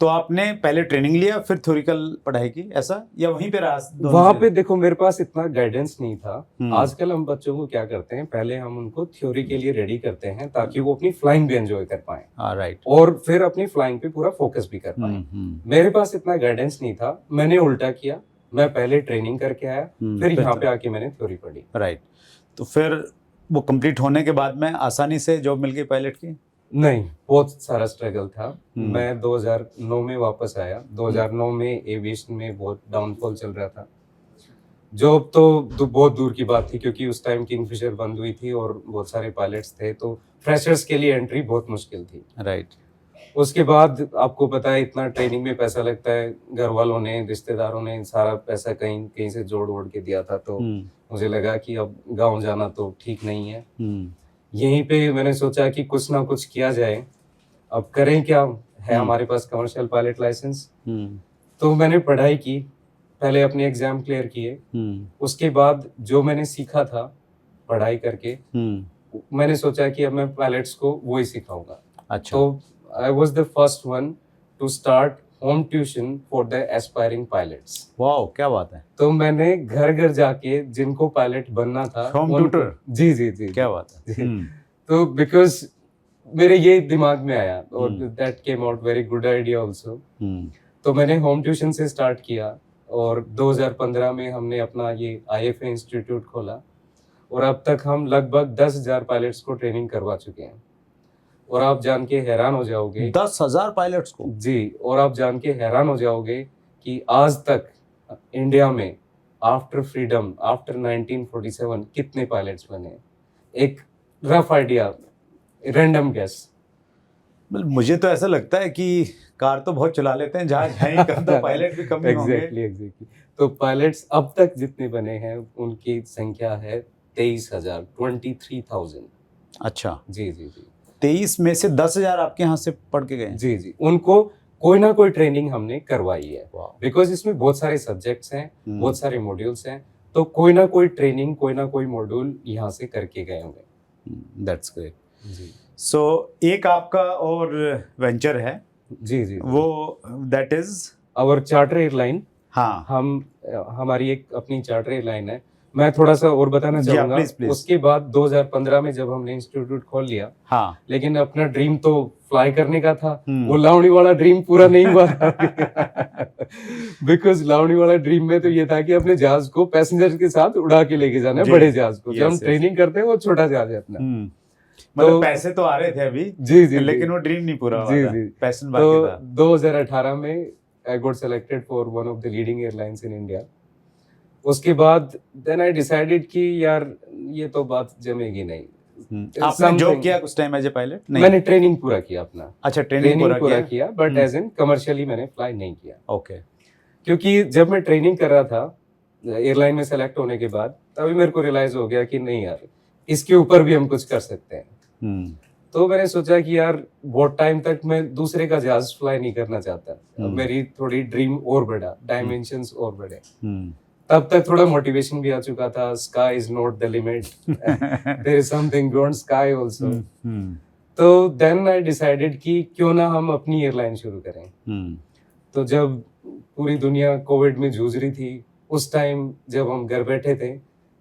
तो आपने पहले ट्रेनिंग लिया फिर थ्योरिकल पढ़ाई की, ऐसा या वहीं पे रहा? वहां पे देखो मेरे पास इतना गाइडेंस नहीं था। आजकल हम बच्चों को क्या करते हैं, पहले हम उनको थ्योरी के लिए रेडी करते हैं ताकि वो अपनी फ्लाइंग भी एंजॉय कर पाए राइट, और फिर अपनी फ्लाइंग पे पूरा फोकस भी कर पाए। मेरे पास इतना गाइडेंस नहीं था, मैंने उल्टा किया। मैं पहले ट्रेनिंग करके आया, फिर यहाँ पे आके मैंने थ्योरी पढ़ी राइट। तो फिर वो कंप्लीट होने के बाद में आसानी से जॉब मिल गई पायलट की? नहीं, बहुत सारा स्ट्रगल था। मैं 2009 में वापस आया। 2009 में एविएशन में बहुत डाउनफॉल चल रहा था। जॉब तो बहुत दूर की बात थी क्योंकि उस टाइम किंगफिशर बंद हुई थी और बहुत सारे पायलट्स थे, तो फ्रेशर्स के लिए एंट्री बहुत मुश्किल थी राइट। उसके बाद आपको पता है इतना ट्रेनिंग में पैसा लगता है, घर वालों ने, रिश्तेदारों ने सारा पैसा कहीं से जोड़ वोड़ के दिया था। तो मुझे लगा कि अब गाँव जाना तो ठीक नहीं है। यहीं पे मैंने सोचा कि कुछ ना कुछ किया जाए। अब करें क्या, है हमारे पास कमर्शियल पायलट लाइसेंस। हम्म, तो मैंने पढ़ाई की, पहले अपने एग्जाम क्लियर किए, उसके बाद जो मैंने सीखा था पढ़ाई करके, मैंने सोचा कि अब मैं पायलट्स को वो ही सिखाऊंगा। अच्छा। तो I was the first one two start home tuition for the aspiring pilots. वाह, क्या बात है। तो मैंने घर घर जाके जिनको पायलट बनना था Home उनको- tutor? जी जी जी क्या जी। बात है। जी। तो बिकॉज मेरे ये दिमाग में आया और hmm. That came out very good idea also. Hmm, तो मैंने होम ट्यूशन से स्टार्ट किया और 2015 में हमने अपना ये IFA इंस्टीट्यूट खोला और अब तक हम लगभग 10,000 पायलट्स को ट्रेनिंग करवा चुके हैं। और आप जान के हैरान हो जाओगे 10,000 पायलट्स को? जी, और आप जान के हैरान हो जाओगे कि आज तक इंडिया में आफ्टर फ्रीडम, आफ्टर 1947 कितने पायलट्स बने हैं? एक रफ आइडिया, रैंडम गेस। मतलब मुझे तो ऐसा लगता है कि कार तो बहुत चला लेते हैं, जहाज है ही कम, तो पायलट भी कम ही होंगे। एग्जैक्टली। तो पायलट्स अब तक जितने बने हैं उनकी संख्या है 23,000, 23,000। अच्छा, जी जी जी 23 में से 10,000 आपके यहाँ से पढ़ के गए? जी जी, उनको कोई ना कोई ट्रेनिंग हमने करवाई है वाह। बिकॉज इसमें बहुत सारे सब्जेक्ट्स हैं, हम्म। बहुत सारे मॉड्यूल्स हैं, तो कोई ना कोई ट्रेनिंग, कोई ना कोई मॉड्यूल यहाँ से करके गए होंगे। That's great. जी सो एक आपका और वेंचर है, जी जी, वो that is? Our charter airline. हाँ, हमारी एक अपनी चार्टर एयरलाइन है। मैं थोड़ा सा और बताना जी, चाहूंगा। please, please। उसके बाद 2015 में जब हमने इंस्टीट्यूट खोल लिया, हाँ। लेकिन अपना ड्रीम तो फ्लाई करने का था, हम्म। वो लावणी वाला ड्रीम पूरा नहीं हुआ बिकॉज लावणी वाला ड्रीम में तो ये था कि अपने जहाज को पैसेंजर के साथ उड़ा के लेके जाना है, जी। बड़े जहाज को। Yes, जब हम yes। ट्रेनिंग करते हैं वो छोटा जहाज है अपना। मतलब पैसे तो आ रहे थे अभी, जी जी, लेकिन वो ड्रीम नहीं पूरा हुआ जी था, जी। पैशन तो बाकी था। 2018 में I got selected for one of the leading airlines in India. उसके बाद देन आई डिसाइडेड कि यार ये तो बात जमेगी नहीं। आपने जॉब किया कुछ टाइम एज ए पायलट? नहीं, मैंने ट्रेनिंग पूरा किया अपना। अच्छा, ट्रेनिंग पूरा किया बट एज इन कमर्शियली मैंने फ्लाई नहीं किया। ओके। क्योंकि जब मैं ट्रेनिंग कर रहा था एयरलाइन में सेलेक्ट होने के बाद, तभी मेरे को रियलाइज हो गया कि नहीं यार, इसके ऊपर भी हम कुछ कर सकते हैं। तो मैंने सोचा कि यार बहुत टाइम तक मैं दूसरे का जहाज फ्लाई नहीं करना चाहता। मेरी थोड़ी ड्रीम और बढ़ा, डायमेंशंस और बढ़े। तब तक थोड़ा मोटिवेशन भी आ चुका था, sky is not the limit, there is something beyond sky also. तो देन आई डिसाइडेड कि क्यों ना हम अपनी एयरलाइन शुरू करें। तो जब पूरी दुनिया कोविड में जूझ रही थी, उस टाइम जब हम घर बैठे थे,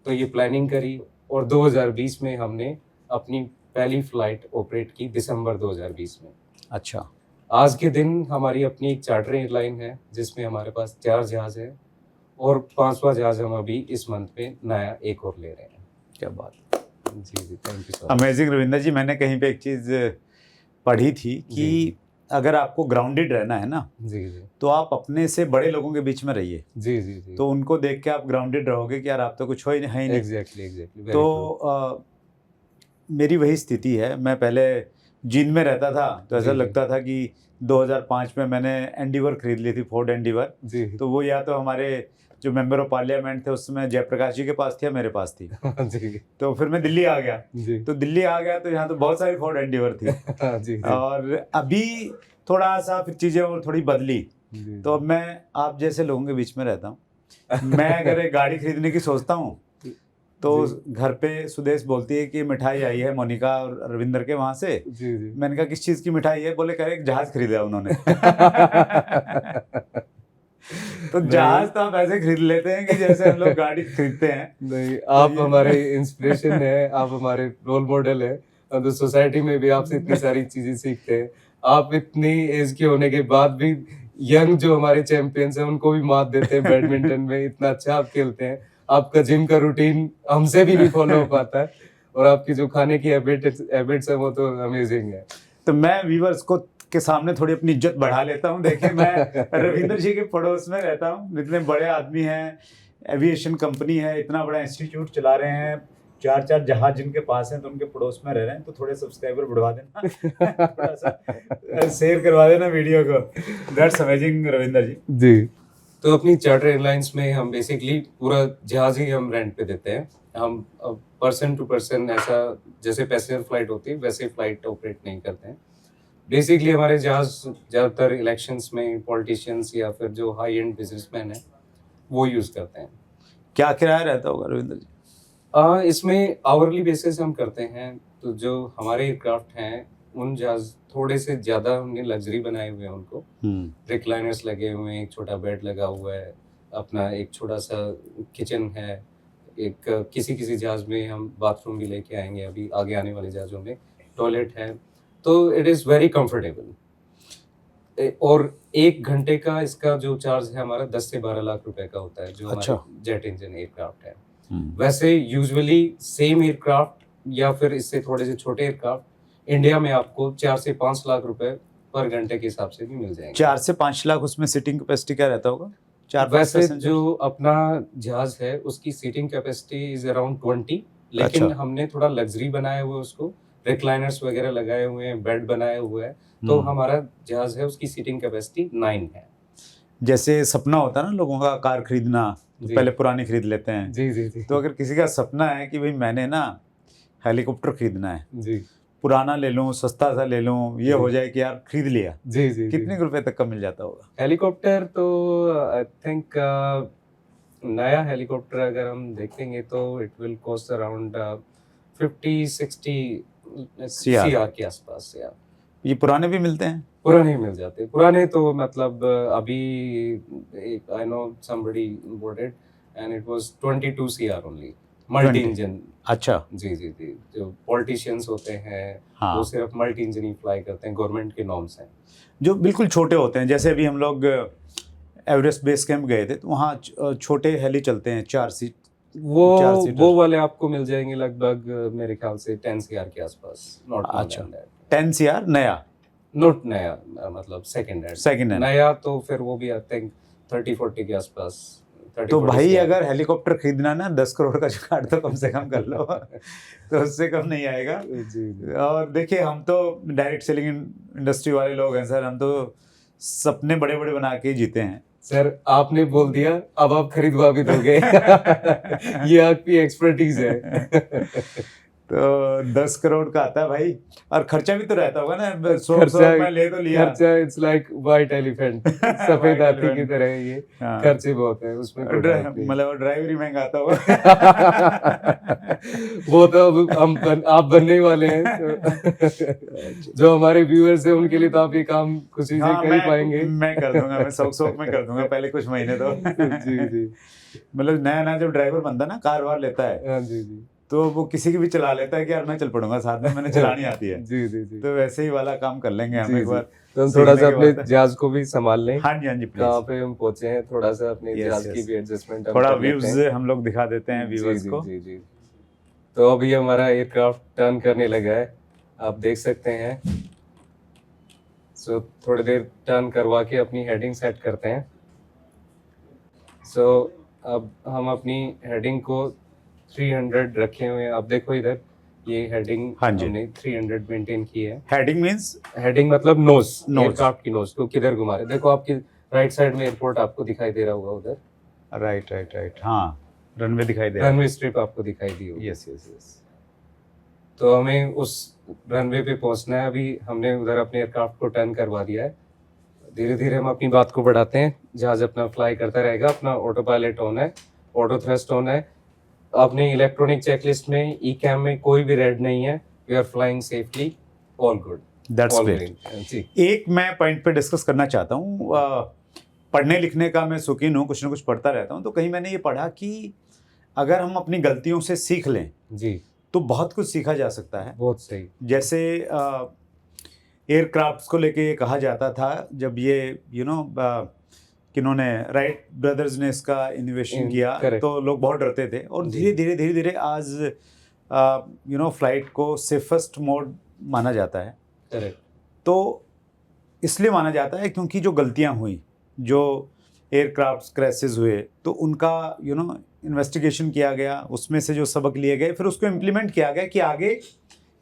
तो ये प्लानिंग करी और 2020 में हमने अपनी पहली फ्लाइट ऑपरेट की, दिसंबर 2020 में। अच्छा। आज के दिन हमारी अपनी एक चार्टर एयरलाइन है जिसमें हमारे पास 4 जहाज है और 5वां जहाज हम अभी इस मंथ में नया एक और ले रहे हैं। क्या बात। जी जी, thank you so much. Amazing Ravinder ji, मैंने कहीं पे एक चीज़ पढ़ी थी कि अगर आपको ग्राउंडेड रहना है ना, जी जी तो आप अपने से बड़े लोगों के बीच में रहिए। जी जी जी, तो उनको देख के आप ग्राउंडेड रहोगे कि यार आप तो कुछ हो ही है ही नहीं। एग्जैक्टली। तो मेरी वही स्थिति है। मैं पहले जींद में रहता था, तो ऐसा जी, जी। लगता था कि 2005 में मैंने एंडीवर खरीद ली थी, फोर्ड एंडीवर। जी तो वो या तो हमारे जो मेंबर ऑफ पार्लियामेंट थे उस समय जयप्रकाश जी के पास थी या मेरे पास थी। जी तो फिर मैं दिल्ली आ गया। जी तो दिल्ली आ गया तो यहाँ तो बहुत सारी फोर्ड एंडीवर थी। जी जी और अभी थोड़ा सा फिर चीज़ें और थोड़ी बदली। जी, तो अब मैं आप जैसे लोगों के बीच में रहता हूँ। मैं अगर एक गाड़ी खरीदने की सोचता हूँ तो घर पे सुदेश बोलती है कि मिठाई आई है मोनिका और रविंदर के वहाँ से। जी जी मैंने कहा किस चीज़ की मिठाई है? बोले कह रहे एक जहाज खरीदा उन्होंने। तो जहाज तो आप ऐसे खरीद लेते हैं कि जैसे हम लोग गाड़ी खरीदते हैं। नहीं, आप हमारे इंस्पिरेशन है, आप हमारे रोल मॉडल है। तो सोसाइटी में भी आपसे इतनी सारी चीजें सीखते हैं। आप इतनी एज के होने के बाद भी यंग जो हमारे चैंपियंस हैं उनको भी मात देते हैं बैडमिंटन में। इतना अच्छा आप खेलते हैं। आपका जिम का रूटीन हमसे भी नहीं फॉलो हो पाता है और आपकी जो खाने की हैबिट्स है वो तो अमेजिंग है। तो मैं व्यूअर्स को के सामने थोड़ी अपनी इज्जत बढ़ा लेता हूँ। देखिए, मैं रविंदर जी के पड़ोस में रहता हूँ। इतने बड़े आदमी हैं, एविएशन कंपनी है, इतना बड़ा इंस्टीट्यूट चला रहे हैं, 4 जहाज जिनके पास हैं, तो उनके पड़ोस में रह रहे हैं। तो थोड़े सब्सक्राइबर बढ़वा देना, थोड़ा सा शेयर करवा देना वीडियो को। दैट्स अमेजिंग रविंदर जी। जी, तो अपनी चार्टर एयरलाइंस में हम बेसिकली पूरा जहाज ही हम रेंट पे देते हैं। हम पर्सन टू पर्सन ऐसा जैसे पैसेंजर फ्लाइट होती है वैसे फ्लाइट ऑपरेट नहीं करते हैं। बेसिकली हमारे जहाज ज़्यादातर इलेक्शंस में पॉलिटिशियंस या फिर जो हाई एंड बिजनेसमैन हैं वो यूज़ करते हैं। क्या किराया रहता होगा रविंद्र जी? इसमें आवरली बेसिस हम करते हैं, तो जो हमारे एयरक्राफ्ट हैं उन जहाज थोड़े से ज़्यादा हमने लग्जरी बनाए हुए हैं उनको। रिक्लाइनर्स लगे हुए हैं, एक छोटा बेड लगा हुआ है, अपना एक छोटा सा किचन है, एक किसी जहाज में हम बाथरूम भी लेके आएंगे अभी आगे आने वाले जहाज़ों में, टॉयलेट है, तो इट इज़ वेरी कंफर्टेबल। और 1 घंटे का इसका जो चार्ज है हमारा 10 से 12 लाख रुपए का होता है, जो अच्छा। हमारे जेट इंजन एयरक्राफ्ट है। वैसे यूजुअली सेम एयरक्राफ्ट या फिर इससे थोड़े से छोटे एयरक्राफ्ट इंडिया में आपको 4 से 5 लाख रुपए पर घंटे के हिसाब से भी मिल जाएंगे। 4 से 5 लाख, उसमें सीटिंग कैपेसिटी क्या रहता होगा? 4-5 वैसे पैसेंजर? जो अपना जहाज है उसकी सीटिंग कैपेसिटी इज अराउंड 20, लेकिन अच्छा। हमने थोड़ा लग्जरी बनाया हुआ है उसको, रिक्लाइनर्स वगैरह लगाए हुए हैं, बेड बनाया हुआ है, तो हमारा जहाज है उसकी सीटिंग कैपेसिटी 9 है। जैसे सपना होता है ना लोगों का कार खरीदना, तो जी। पहले पुरानी खरीद लेते हैं। जी जी जी तो अगर किसी का सपना है कि भाई मैंने ना हेलीकॉप्टर खरीदना है, जी पुराना ले लूं, सस्ता सा ले लूं, ये हो जाए कि यार खरीद लिया, जी जी कितने रुपए तक का मिल जाता होगा? हेलीकॉप्टर तो आई थिंक नया हेलीकॉप्टर अगर हम देखेंगे तो it will cost around 50-60 CR के आसपास। या ये पुराने भी मिलते हैं? पुराने मिल जाते हैं, पुराने तो मतलब अभी I know somebody boarded and it was 22 CR only, multi 20? Engine. अच्छा। जी जी जी, जो पॉलिटिशियंस होते हैं हाँ। वो सिर्फ मल्टी इंजन ही फ्लाई करते हैं, गवर्नमेंट के नॉर्म्स हैं। जो बिल्कुल छोटे होते हैं, जैसे अभी हम लोग एवरेस्ट बेस कैंप गए थे, तो वहाँ छोटे हेली चलते हैं, 4 सीट। चार वो सीटर। वाले आपको मिल जाएंगे लगभग मेरे ख्याल से 10 CR के आसपास, नॉट मोर अच्छा। Than that. 10 CR नया? नॉट नया, मतलब सेकंड हैंड। Second hand. नया तो फिर वो भी आई थिंक 30-40 के आसपास। तो भाई अगर हेलीकॉप्टर खरीदना ना 10 करोड़ का जुगाड़ तो कम से कम कर लो, तो उससे कम नहीं आएगा। जी और देखिए, हम तो डायरेक्ट सेलिंग इंडस्ट्री वाले लोग हैं सर, हम तो सपने बड़े बड़े बना के ही जीते हैं। सर आपने बोल दिया, अब आप खरीदवा भी दोगे। ये आपकी एक्सपर्टीज है। तो 10 करोड़ का आता है भाई, और खर्चा भी तो रहता होगा ना, 100 खर्चा रुपए ले तो लिया। खर्चा इट्स लाइक व्हाइट एलिफेंट, सफेद हाथी की elephant। तरह ये हाँ। खर्चे बहुत है उसमें, कोई डाउट नहीं। मतलब ड्राइवर ही महंगा आता होगा। वो तो अब आप बनने ही वाले हैं, तो जो हमारे व्यूअर्स हैं उनके लिए तो आप ये काम खुशी से हाँ, कर ही पाएंगे। मैं कर दूंगा, मैं शौक में कर दूंगा पहले कुछ महीने तो। जी जी मतलब नया जब ड्राइवर बनता है ना, कार वार लेता है, हाँ जी जी तो वो किसी की भी चला लेता है कि यार मैं चल पड़ूंगा साथ में, मैंने चलानी आती है। जी जी जी तो वैसे ही वाला काम कर लेंगे हम जी एक जी। बार। तो हम थोड़ा सीखने सा के अपने बाद- जहाज को भी संभाल लें, हाँ जी हाँ जी कहाँ प्लीज, पे हम पहुंचे हैं, थोड़ा सा अपने Yes, जहाज की yes। भी एडजस्टमेंट थोड़ा व्यूज हम लोग दिखा देते हैं जी व्यूअर्स जी को। जी जी। तो अभी हमारा एयरक्राफ्ट टर्न करने लगा है, आप देख सकते हैं। सो थोड़ी देर टर्न करवा के अपनी हेडिंग सेट करते हैं। सो अब हम अपनी हेडिंग को 300 रखे हुए हैं, आप देखो इधर ये हेडिंग हाँ जी। हमने 300 मेंटेन की है। Heading means? हेडिंग मतलब नोज, Nose। एयरक्राफ्ट की नोज को किधर घुमा रहे, देखो आपकी राइट साइड में एयरपोर्ट आपको दिखाई दे रहा होगा, उधर राइट, हाँ रनवे दिखाई दे रहा है। रनवे स्ट्रिप आपको दिखाई दी होगी। यस। तो हमें उस रनवे पे पहुंचना है, अभी हमने उधर अपने एयरक्राफ्ट को टर्न करवा दिया है। धीरे धीरे हम अपनी बात को बढ़ाते हैं, जहाज अपना फ्लाई करता रहेगा, अपना ऑटो पायलट ऑन है, ऑटो थ्रस्ट ऑन है। अपने इलेक्ट्रॉनिक चेकलिस्ट में ई कैम में कोई भी रेड नहीं है, we are flying safely, all good, that's all great. जी। एक मैं पॉइंट पे डिस्कस करना चाहता हूँ, पढ़ने लिखने का मैं शौकीन हूँ, कुछ ना कुछ पढ़ता रहता हूँ, तो कहीं मैंने ये पढ़ा कि अगर हम अपनी गलतियों से सीख लें जी तो बहुत कुछ सीखा जा सकता है। बहुत सही। जैसे एयरक्राफ्ट्स को लेके ये कहा जाता था, जब ये किन्होंने राइट ब्रदर्स ने इसका इनोवेशन किया, correct। तो लोग बहुत डरते थे, और जी। धीरे धीरे आज फ्लाइट को सेफेस्ट मोड माना जाता है। करेक्ट। तो इसलिए माना जाता है क्योंकि जो गलतियां हुई, जो एयरक्राफ्ट क्रैशेस हुए, तो उनका इन्वेस्टिगेशन किया गया, उसमें से जो सबक लिए गए, फिर उसको इम्प्लीमेंट किया गया कि आगे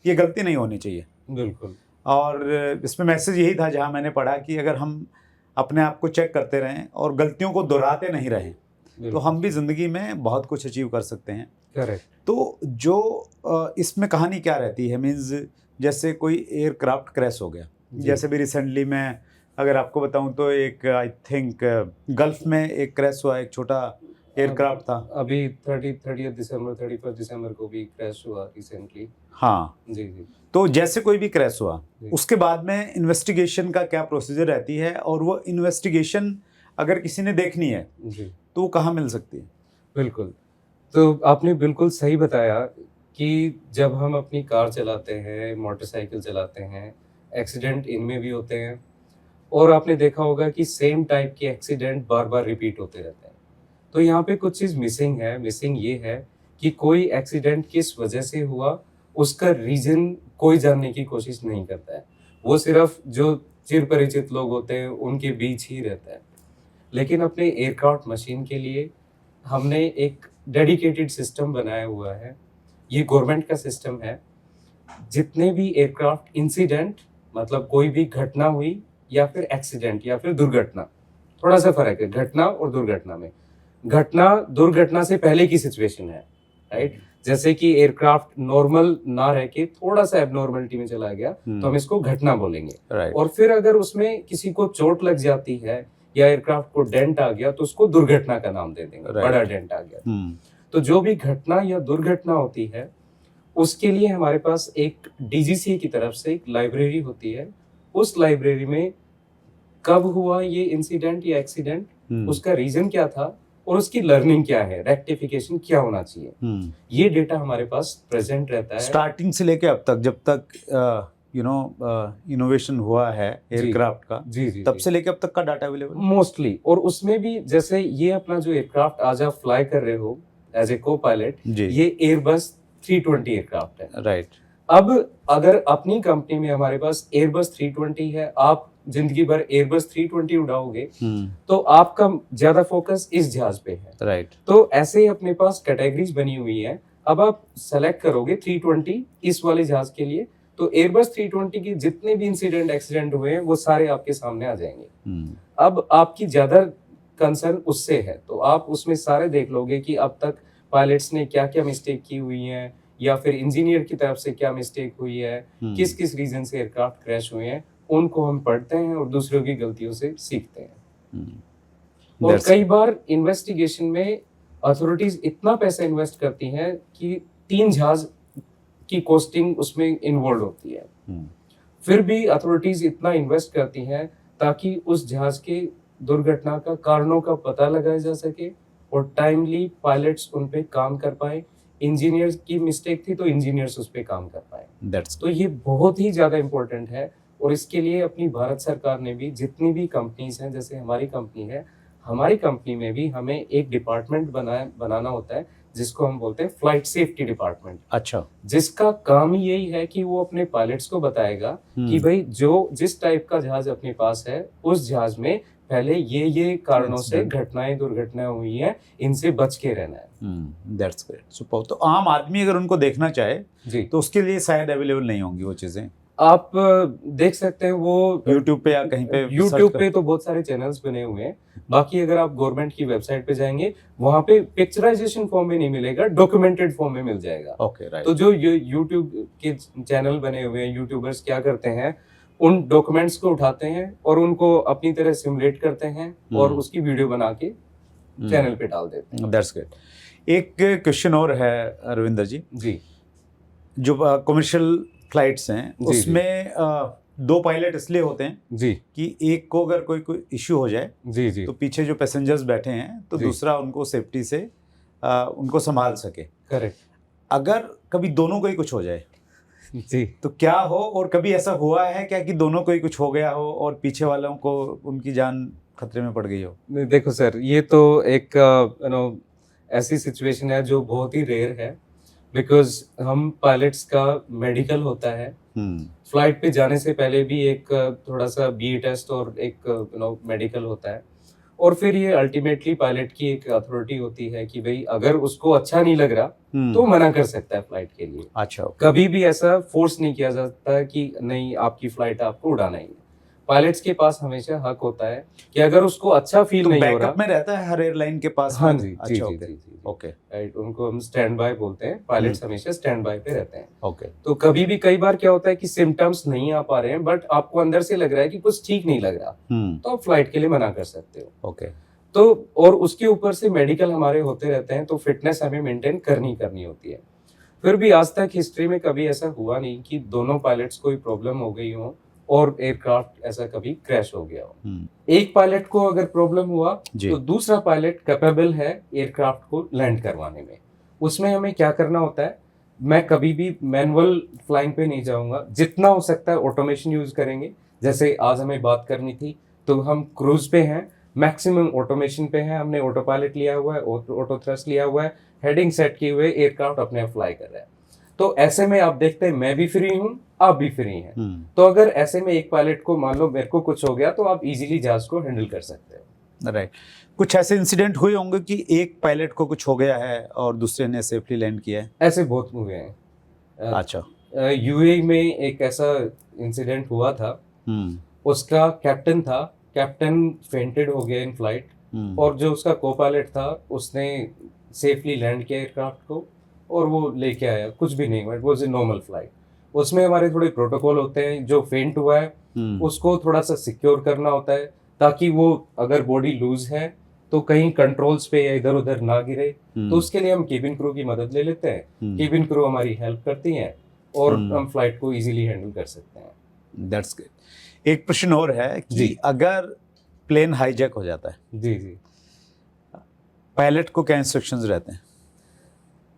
ये गलती नहीं होनी चाहिए। बिल्कुल। और इसमें मैसेज यही था, जहाँ मैंने पढ़ा कि अगर हम अपने आप को चेक करते रहें और गलतियों को दोहराते नहीं रहें, तो हम भी ज़िंदगी में बहुत कुछ अचीव कर सकते हैं। करेक्ट। तो जो इसमें कहानी क्या रहती है, मीन्स जैसे कोई एयरक्राफ्ट क्रैश हो गया, जैसे भी रिसेंटली मैं अगर आपको बताऊं तो एक आई थिंक गल्फ में एक क्रैश हुआ, एक छोटा एयरक्राफ्ट था। अभी 31 दिसंबर को भी क्रैश हुआ रिसेंटली। हाँ, जी जी तो जैसे कोई भी क्रैश हुआ जी। उसके बाद में इन्वेस्टिगेशन का क्या प्रोसीजर रहती है, और वो इन्वेस्टिगेशन अगर किसी ने देखनी है जी तो वो कहाँ मिल सकती है? बिल्कुल। तो आपने बिल्कुल सही बताया कि जब हम अपनी कार चलाते हैं, मोटरसाइकिल चलाते हैं, एक्सीडेंट इनमें भी होते हैं, और आपने देखा होगा कि सेम टाइप के एक्सीडेंट बार-बार रिपीट होते रहते हैं। तो यहाँ पे कुछ चीज़ मिसिंग है। मिसिंग ये है कि कोई एक्सीडेंट किस वजह से हुआ, उसका रीज़न कोई जानने की कोशिश नहीं करता है। वो सिर्फ़ जो चिर-परिचित लोग होते हैं, उनके बीच ही रहता है। लेकिन अपने एयरक्राफ्ट मशीन के लिए हमने एक डेडिकेटेड सिस्टम बनाया हुआ है। ये गवर्नमेंट का सिस्टम है। जितने भी एयरक्राफ्ट इंसिडेंट, मतलब कोई भी घटना हुई या फिर एक्सीडेंट या फिर दुर्घटना, थोड़ा-सा फ़र्क है घटना और दुर्घटना में। घटना दुर्घटना से पहले की सिचुएशन है, राइट? जैसे कि एयरक्राफ्ट नॉर्मल ना रह के थोड़ा-सा एब्नॉर्मलिटी में चला गया, तो हम इसको घटना बोलेंगे। राइट। और फिर अगर उसमें किसी को चोट लग जाती है या एयरक्राफ्ट को डेंट आ गया, तो उसको दुर्घटना का नाम दे देंगे, Right. बड़ा डेंट आ गया। तो जो भी घटना या दुर्घटना होती है, उसके लिए हमारे पास एक डीजीसीए की तरफ से एक लाइब्रेरी होती है। उस लाइब्रेरी में कब हुआ ये इंसिडेंट या एक्सीडेंट, उसका रीजन क्या था और उसकी लर्निंग क्या है, रेक्टिफिकेशन क्या होना चाहिए, ये डेटा हमारे पास प्रेजेंट रहता है। स्टार्टिंग से लेके अब तक, जब तक इनोवेशन हुआ है एयरक्राफ्ट का, जी जी तब से लेके अब तक का डाटा अवेलेबल मोस्टली। और उसमें भी जैसे ये अपना जो एयरक्राफ्ट आज आप फ्लाई कर रहे हो एज ए को पायलट, जी। ये एयरबस 320 एयरक्राफ्ट है। राइट। अब अगर अपनी कंपनी में हमारे पास एयरबस 320 है, आप जिंदगी भर एयरबस 320 उड़ाओगे, तो आपका ज्यादा फोकस इस जहाज पे है। राइट। तो ऐसे ही अपने पास कैटेगरीज बनी हुई है। अब आप सेलेक्ट करोगे 320 इस वाले जहाज के लिए, तो एयरबस 320 की जितने भी इंसिडेंट एक्सीडेंट हुए हैं वो सारे आपके सामने आ जाएंगे। अब आपकी ज्यादा कंसर्न उससे है, तो आप उसमें सारे देख लोगे कि अब तक पायलट्स ने क्या क्या मिस्टेक की हुई है, या फिर इंजीनियर की तरफ से क्या मिस्टेक हुई है, किस किस रीजन से एयरक्राफ्ट क्रैश हुए हैं, उनको हम पढ़ते हैं और दूसरों की गलतियों से सीखते हैं। और कई बार इन्वेस्टिगेशन में अथॉरिटीज इतना पैसा इन्वेस्ट करती हैं कि 3 जहाज की कॉस्टिंग उसमें इन्वॉल्व होती है। फिर भी अथॉरिटीज इतना इन्वेस्ट करती हैं ताकि उस जहाज के दुर्घटना का कारणों का पता लगाया जा सके और टाइमली पायलट्स उन पे काम कर पाए। इंजीनियर्स की मिस्टेक थी तो इंजीनियर्स उस पे काम कर पाए। तो ये बहुत ही ज्यादा इम्पोर्टेंट है, और इसके लिए अपनी भारत सरकार ने भी जितनी भी कंपनीज हैं, जैसे हमारी कंपनी है, हमारी कंपनी में भी हमें एक डिपार्टमेंट बनाना होता है जिसको हम बोलते हैं फ्लाइट सेफ्टी डिपार्टमेंट। अच्छा। जिसका काम ही यही है कि वो अपने पायलट्स को बताएगा कि भाई जो जिस टाइप का जहाज अपने पास है, उस जहाज में पहले ये कारणों से घटनाएं दुर्घटनाएं हुई हैं, इनसे बच के रहना है। That's great, super. तो आम आदमी अगर उनको देखना चाहे जी, तो उसके लिए शायद अवेलेबल नहीं होंगी वो चीजें। आप देख सकते हैं वो यूट्यूब पे या कहीं पे यूट्यूब पे तो बहुत सारे चैनल्स बने हुए हैं। बाकी अगर आप गवर्नमेंट की वेबसाइट पे जाएंगे, वहां पे पिक्चराइजेशन फॉर्म में नहीं मिलेगा, डॉक्यूमेंटेड फॉर्म में मिल जाएगा। Okay, right. तो जो यूट्यूब के चैनल बने हुए हैं, यूट्यूबर्स क्या करते हैं, उन डॉक्यूमेंट्स को उठाते हैं और उनको अपनी तरह सिमुलेट करते हैं और उसकी वीडियो बना के चैनल पे डाल देते हैं। That's great. एक क्वेश्चन और है रविंदर जी। जी, जो कमर्शियल फ्लाइट्स हैं जी, उसमें 2 पायलट इसलिए होते हैं जी कि एक को अगर कोई इश्यू हो जाए जी जी तो पीछे जो पैसेंजर्स बैठे हैं तो जी। दूसरा उनको सेफ्टी से उनको संभाल सके। करेक्ट। अगर कभी दोनों को ही कुछ हो जाए जी, तो क्या हो, और कभी ऐसा हुआ है क्या कि दोनों को ही कुछ हो गया हो और पीछे वालों को उनकी जान खतरे में पड़ गई हो? देखो सर, ये तो एक ऐसी सिचुएशन है जो बहुत ही रेयर है, बिकॉज हम पायलट्स का मेडिकल होता है। फ्लाइट पे जाने से पहले भी एक थोड़ा सा बी टेस्ट और एक मेडिकल होता है, और फिर ये अल्टीमेटली पायलट की एक अथॉरिटी होती है कि भाई अगर उसको अच्छा नहीं लग रहा तो मना कर सकता है फ्लाइट के लिए। अच्छा। कभी भी ऐसा फोर्स नहीं किया जाता कि नहीं आपकी फ्लाइट आपको उड़ाना ही है। पायलट्स के पास हमेशा हक होता है कि अगर उसको अच्छा फील तो नहीं हो रहा, बैकअप में रहता है हर एयरलाइन के पास हाँ में? जी, जी, अच्छा, जी, ओके, जी, जी, ओके, राइट, उनको हम स्टैंड बाय बोलते हैं, पायलट्स हमेशा स्टैंड बाय पे रहते हैं। ओके। तो कभी भी कई बार क्या होता है कि सिम्टम्स नहीं आ पा रहे हैं, बट आपको अंदर से लग रहा है कि कुछ ठीक नहीं लग रहा, तो आप फ्लाइट के लिए मना कर सकते हो। ओके। तो और उसके ऊपर से मेडिकल हमारे होते रहते हैं, तो फिटनेस हमें मेंटेन करनी होती है। फिर भी आज तक हिस्ट्री में कभी ऐसा हुआ नहीं कि दोनों पायलट्स को प्रॉब्लम हो गई हो और एयरक्राफ्ट ऐसा कभी क्रैश हो गया हो। एक पायलट को अगर प्रॉब्लम हुआ जी। तो दूसरा पायलट कैपेबल है एयरक्राफ्ट को लैंड करवाने में। उसमें हमें क्या करना होता है, मैं कभी भी मैनुअल फ्लाइंग पे नहीं जाऊंगा, जितना हो सकता है ऑटोमेशन यूज करेंगे। जैसे आज हमें बात करनी थी तो हम क्रूज पे हैं, मैक्सिमम ऑटोमेशन पे है, हमने ऑटो पायलट लिया हुआ है, ऑटो थ्रस्ट लिया हुआ है, हेडिंग सेट किए हुए, एयरक्राफ्ट अपने आप फ्लाई कर रहा है। तो ऐसे में आप देखते हैं मैं भी फ्री हूँ, आप भी फ्री हैं। तो अगर ऐसे में एक पायलट को मान लो मेरे को कुछ हो गया, तो आप इजीली जहाज को हैंडल कर सकते हो। राइट। कुछ ऐसे इंसिडेंट हुए होंगे कि एक पायलट को कुछ हो गया है और दूसरे ने सेफली लैंड किया है? ऐसे बहुत हुए हैं। अच्छा। यूएई में एक ऐसा इंसिडेंट हुआ था, उसका कैप्टन था, कैप्टन फेंटेड हो गया इन फ्लाइट, और जो उसका को पायलट था उसने सेफली लैंड किया एयरक्राफ्ट को और वो लेके आया, कुछ भी नहीं हुआ, it was a normal flight. उसमें हमारे थोड़े प्रोटोकॉल होते हैं, जो फेंट हुआ है उसको थोड़ा सा सिक्योर करना होता है, ताकि वो अगर बॉडी लूज है तो कहीं कंट्रोल्स पे या इधर उधर ना गिरे। तो उसके लिए हम केबिन क्रू की मदद ले लेते हैं, केबिन क्रू हमारी हेल्प करती हैं और हम फ्लाइट को इजीली हैंडल कर सकते हैं। That's good. एक प्रश्न और है कि जी। अगर प्लेन हाईजैक हो जाता है, जी जी, पायलट को क्या इंस्ट्रक्शंस रहते हैं?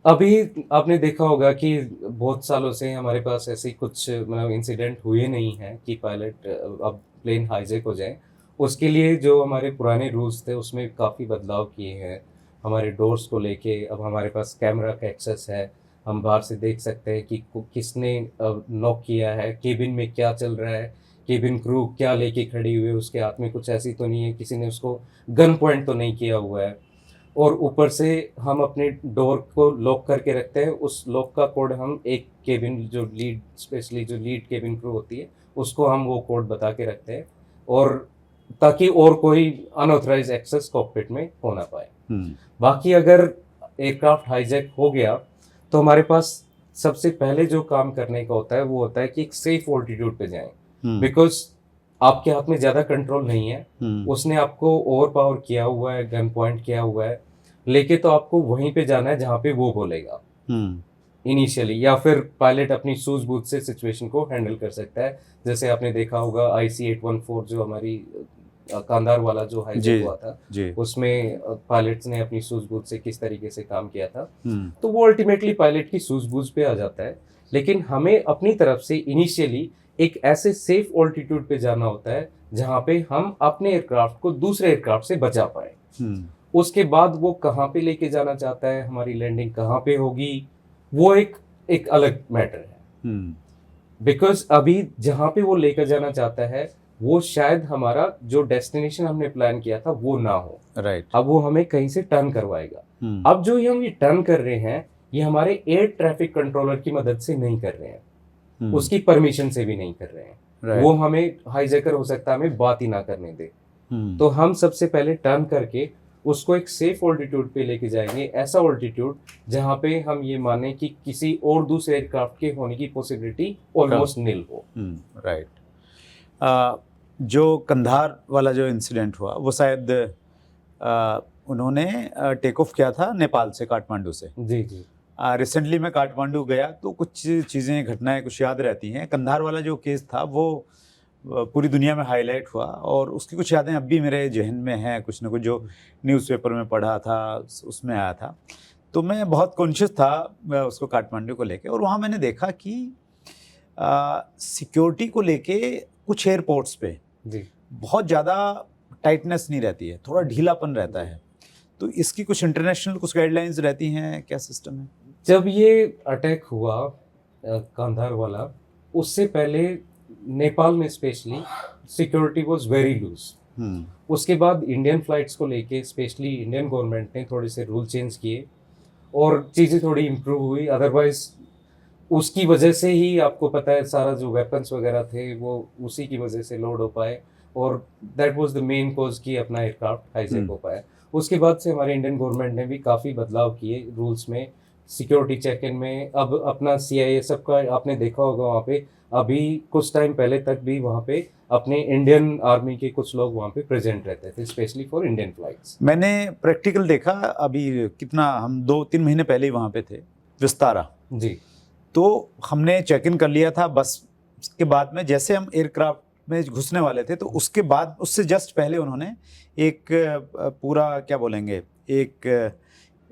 अभी आपने देखा होगा कि बहुत सालों से हमारे पास ऐसी कुछ मतलब इंसिडेंट हुए नहीं हैं कि पायलट अब प्लेन हाईजैक हो जाए। उसके लिए जो हमारे पुराने रूल्स थे उसमें काफ़ी बदलाव किए हैं। हमारे डोर्स को लेके अब हमारे पास कैमरा का एक्सेस है, हम बाहर से देख सकते हैं कि किसने नॉक किया है, केबिन में क्या चल रहा है, केबिन क्रू क्या लेके खड़ी हुई है, उसके हाथ में कुछ ऐसी तो नहीं है, किसी ने उसको गन पॉइंट तो नहीं किया हुआ है। और ऊपर से हम अपने डोर को लॉक करके रखते हैं, उस लॉक का कोड हम एक केबिन जो लीड स्पेशली जो लीड केबिन क्रू होती है उसको हम वो कोड बता के रखते हैं, और ताकि और कोई अनऑथराइज एक्सेस कॉकपिट में हो ना पाए। बाकी अगर एयरक्राफ्ट हाईजैक हो गया तो हमारे पास सबसे पहले जो काम करने का होता है वो होता है कि एक सेफ ऑल्टीट्यूड पे जाएं, बिकॉज आपके हाथ में ज्यादा कंट्रोल नहीं है, उसने आपको ओवर पावर किया हुआ है, गन पॉइंट किया हुआ है, लेके तो आपको वहीं पे जाना है जहाँ पे वो बोलेगा इनिशियली, या फिर पायलट अपनी सूझबूझ से सिचुएशन को हैंडल कर सकता है। जैसे आपने देखा होगा IC-814 जो हमारी कांधार वाला जो हाईजैक हुआ था, उसमें पायलट्स ने अपनी सूझबूझ से किस तरीके से काम किया था। तो वो अल्टीमेटली पायलट की सूझबूझ पे आ जाता है, लेकिन हमें अपनी तरफ से इनिशियली एक ऐसे सेफ ऑल्टीट्यूड पे जाना होता है जहाँ पे हम अपने एयरक्राफ्ट को दूसरे एयरक्राफ्ट से बचा पाए। उसके बाद वो कहाँ पे लेके जाना चाहता है, हमारी लैंडिंग कहाँ पे होगी, वो एक अलग मैटर है। बिकॉज अभी जहाँ पे वो लेकर जाना चाहता है वो शायद हमारा जो डेस्टिनेशन हमने प्लान किया था वो ना हो। राइट। अब वो हमें कहीं से टर्न करवाएगा। अब जो हम ये टर्न कर रहे हैं ये हमारे एयर ट्रैफिक कंट्रोलर की मदद से नहीं कर रहे हैं, उसकी परमिशन से भी नहीं कर रहे हैं। वो हमें हाईजैकर हो सकता है हमें बात ही ना करने दे। तो हम सबसे पहले टर्न करके उसको एक सेफ ऑल्टीट्यूड पे लेके जाएंगे, ऐसा ऑल्टीट्यूड जहाँ पे हम ये माने कि किसी और दूसरे एयरक्राफ्ट के होने की पॉसिबिलिटी ऑलमोस्ट नील हो। राइट। जो कंधार वाला जो इंसिडेंट हुआ वो शायद उन्होंने टेक ऑफ किया था नेपाल से, काठमांडू से। जी जी। रिसेंटली मैं काठमांडू गया तो कुछ चीज़ें घटनाएं कुछ याद रहती हैं। कंधार वाला जो केस था वो पूरी दुनिया में हाईलाइट हुआ और उसकी कुछ यादें अब भी मेरे जहन में हैं, कुछ ना कुछ जो न्यूज़पेपर में पढ़ा था उसमें आया था। तो मैं बहुत कॉन्शियस था उसको काठमांडू को लेके, और वहाँ मैंने देखा कि सिक्योरिटी को लेके कुछ एयरपोर्ट्स पे जी बहुत ज़्यादा टाइटनेस नहीं रहती है, थोड़ा ढीलापन रहता है। तो इसकी कुछ इंटरनेशनल कुछ गाइडलाइंस रहती हैं, क्या सिस्टम है? जब ये अटैक हुआ कांधार वाला, उससे पहले नेपाल में specially security was very loose. उसके बाद इंडियन फ्लाइट्स को लेके स्पेशली इंडियन गवर्नमेंट ने थोड़े से रूल चेंज किए और चीज़ें थोड़ी इम्प्रूव हुई। अदरवाइज उसकी वजह से ही आपको पता है सारा जो वेपन्स वगैरह थे वो उसी की वजह से लोड हो पाए, और that was the main cause कि अपना एयरक्राफ्ट हाईजैक हो पाया। उसके बाद से हमारे इंडियन गवर्नमेंट ने भी काफ़ी बदलाव किए रूल्स में, सिक्योरिटी चेक इन में। अब अपना CISF का आपने देखा होगा वहाँ पे, अभी कुछ टाइम पहले तक भी वहाँ पे अपने इंडियन आर्मी के कुछ लोग वहाँ पे प्रेजेंट रहते थे, स्पेशली फॉर इंडियन फ्लाइट्स। मैंने प्रैक्टिकल देखा अभी, कितना हम 2-3 महीने पहले ही वहाँ पे थे, विस्तारा। जी तो हमने चेक इन कर लिया था, बस के बाद में जैसे हम एयरक्राफ्ट में घुसने वाले थे तो उसके बाद उससे जस्ट पहले उन्होंने एक पूरा क्या बोलेंगे, एक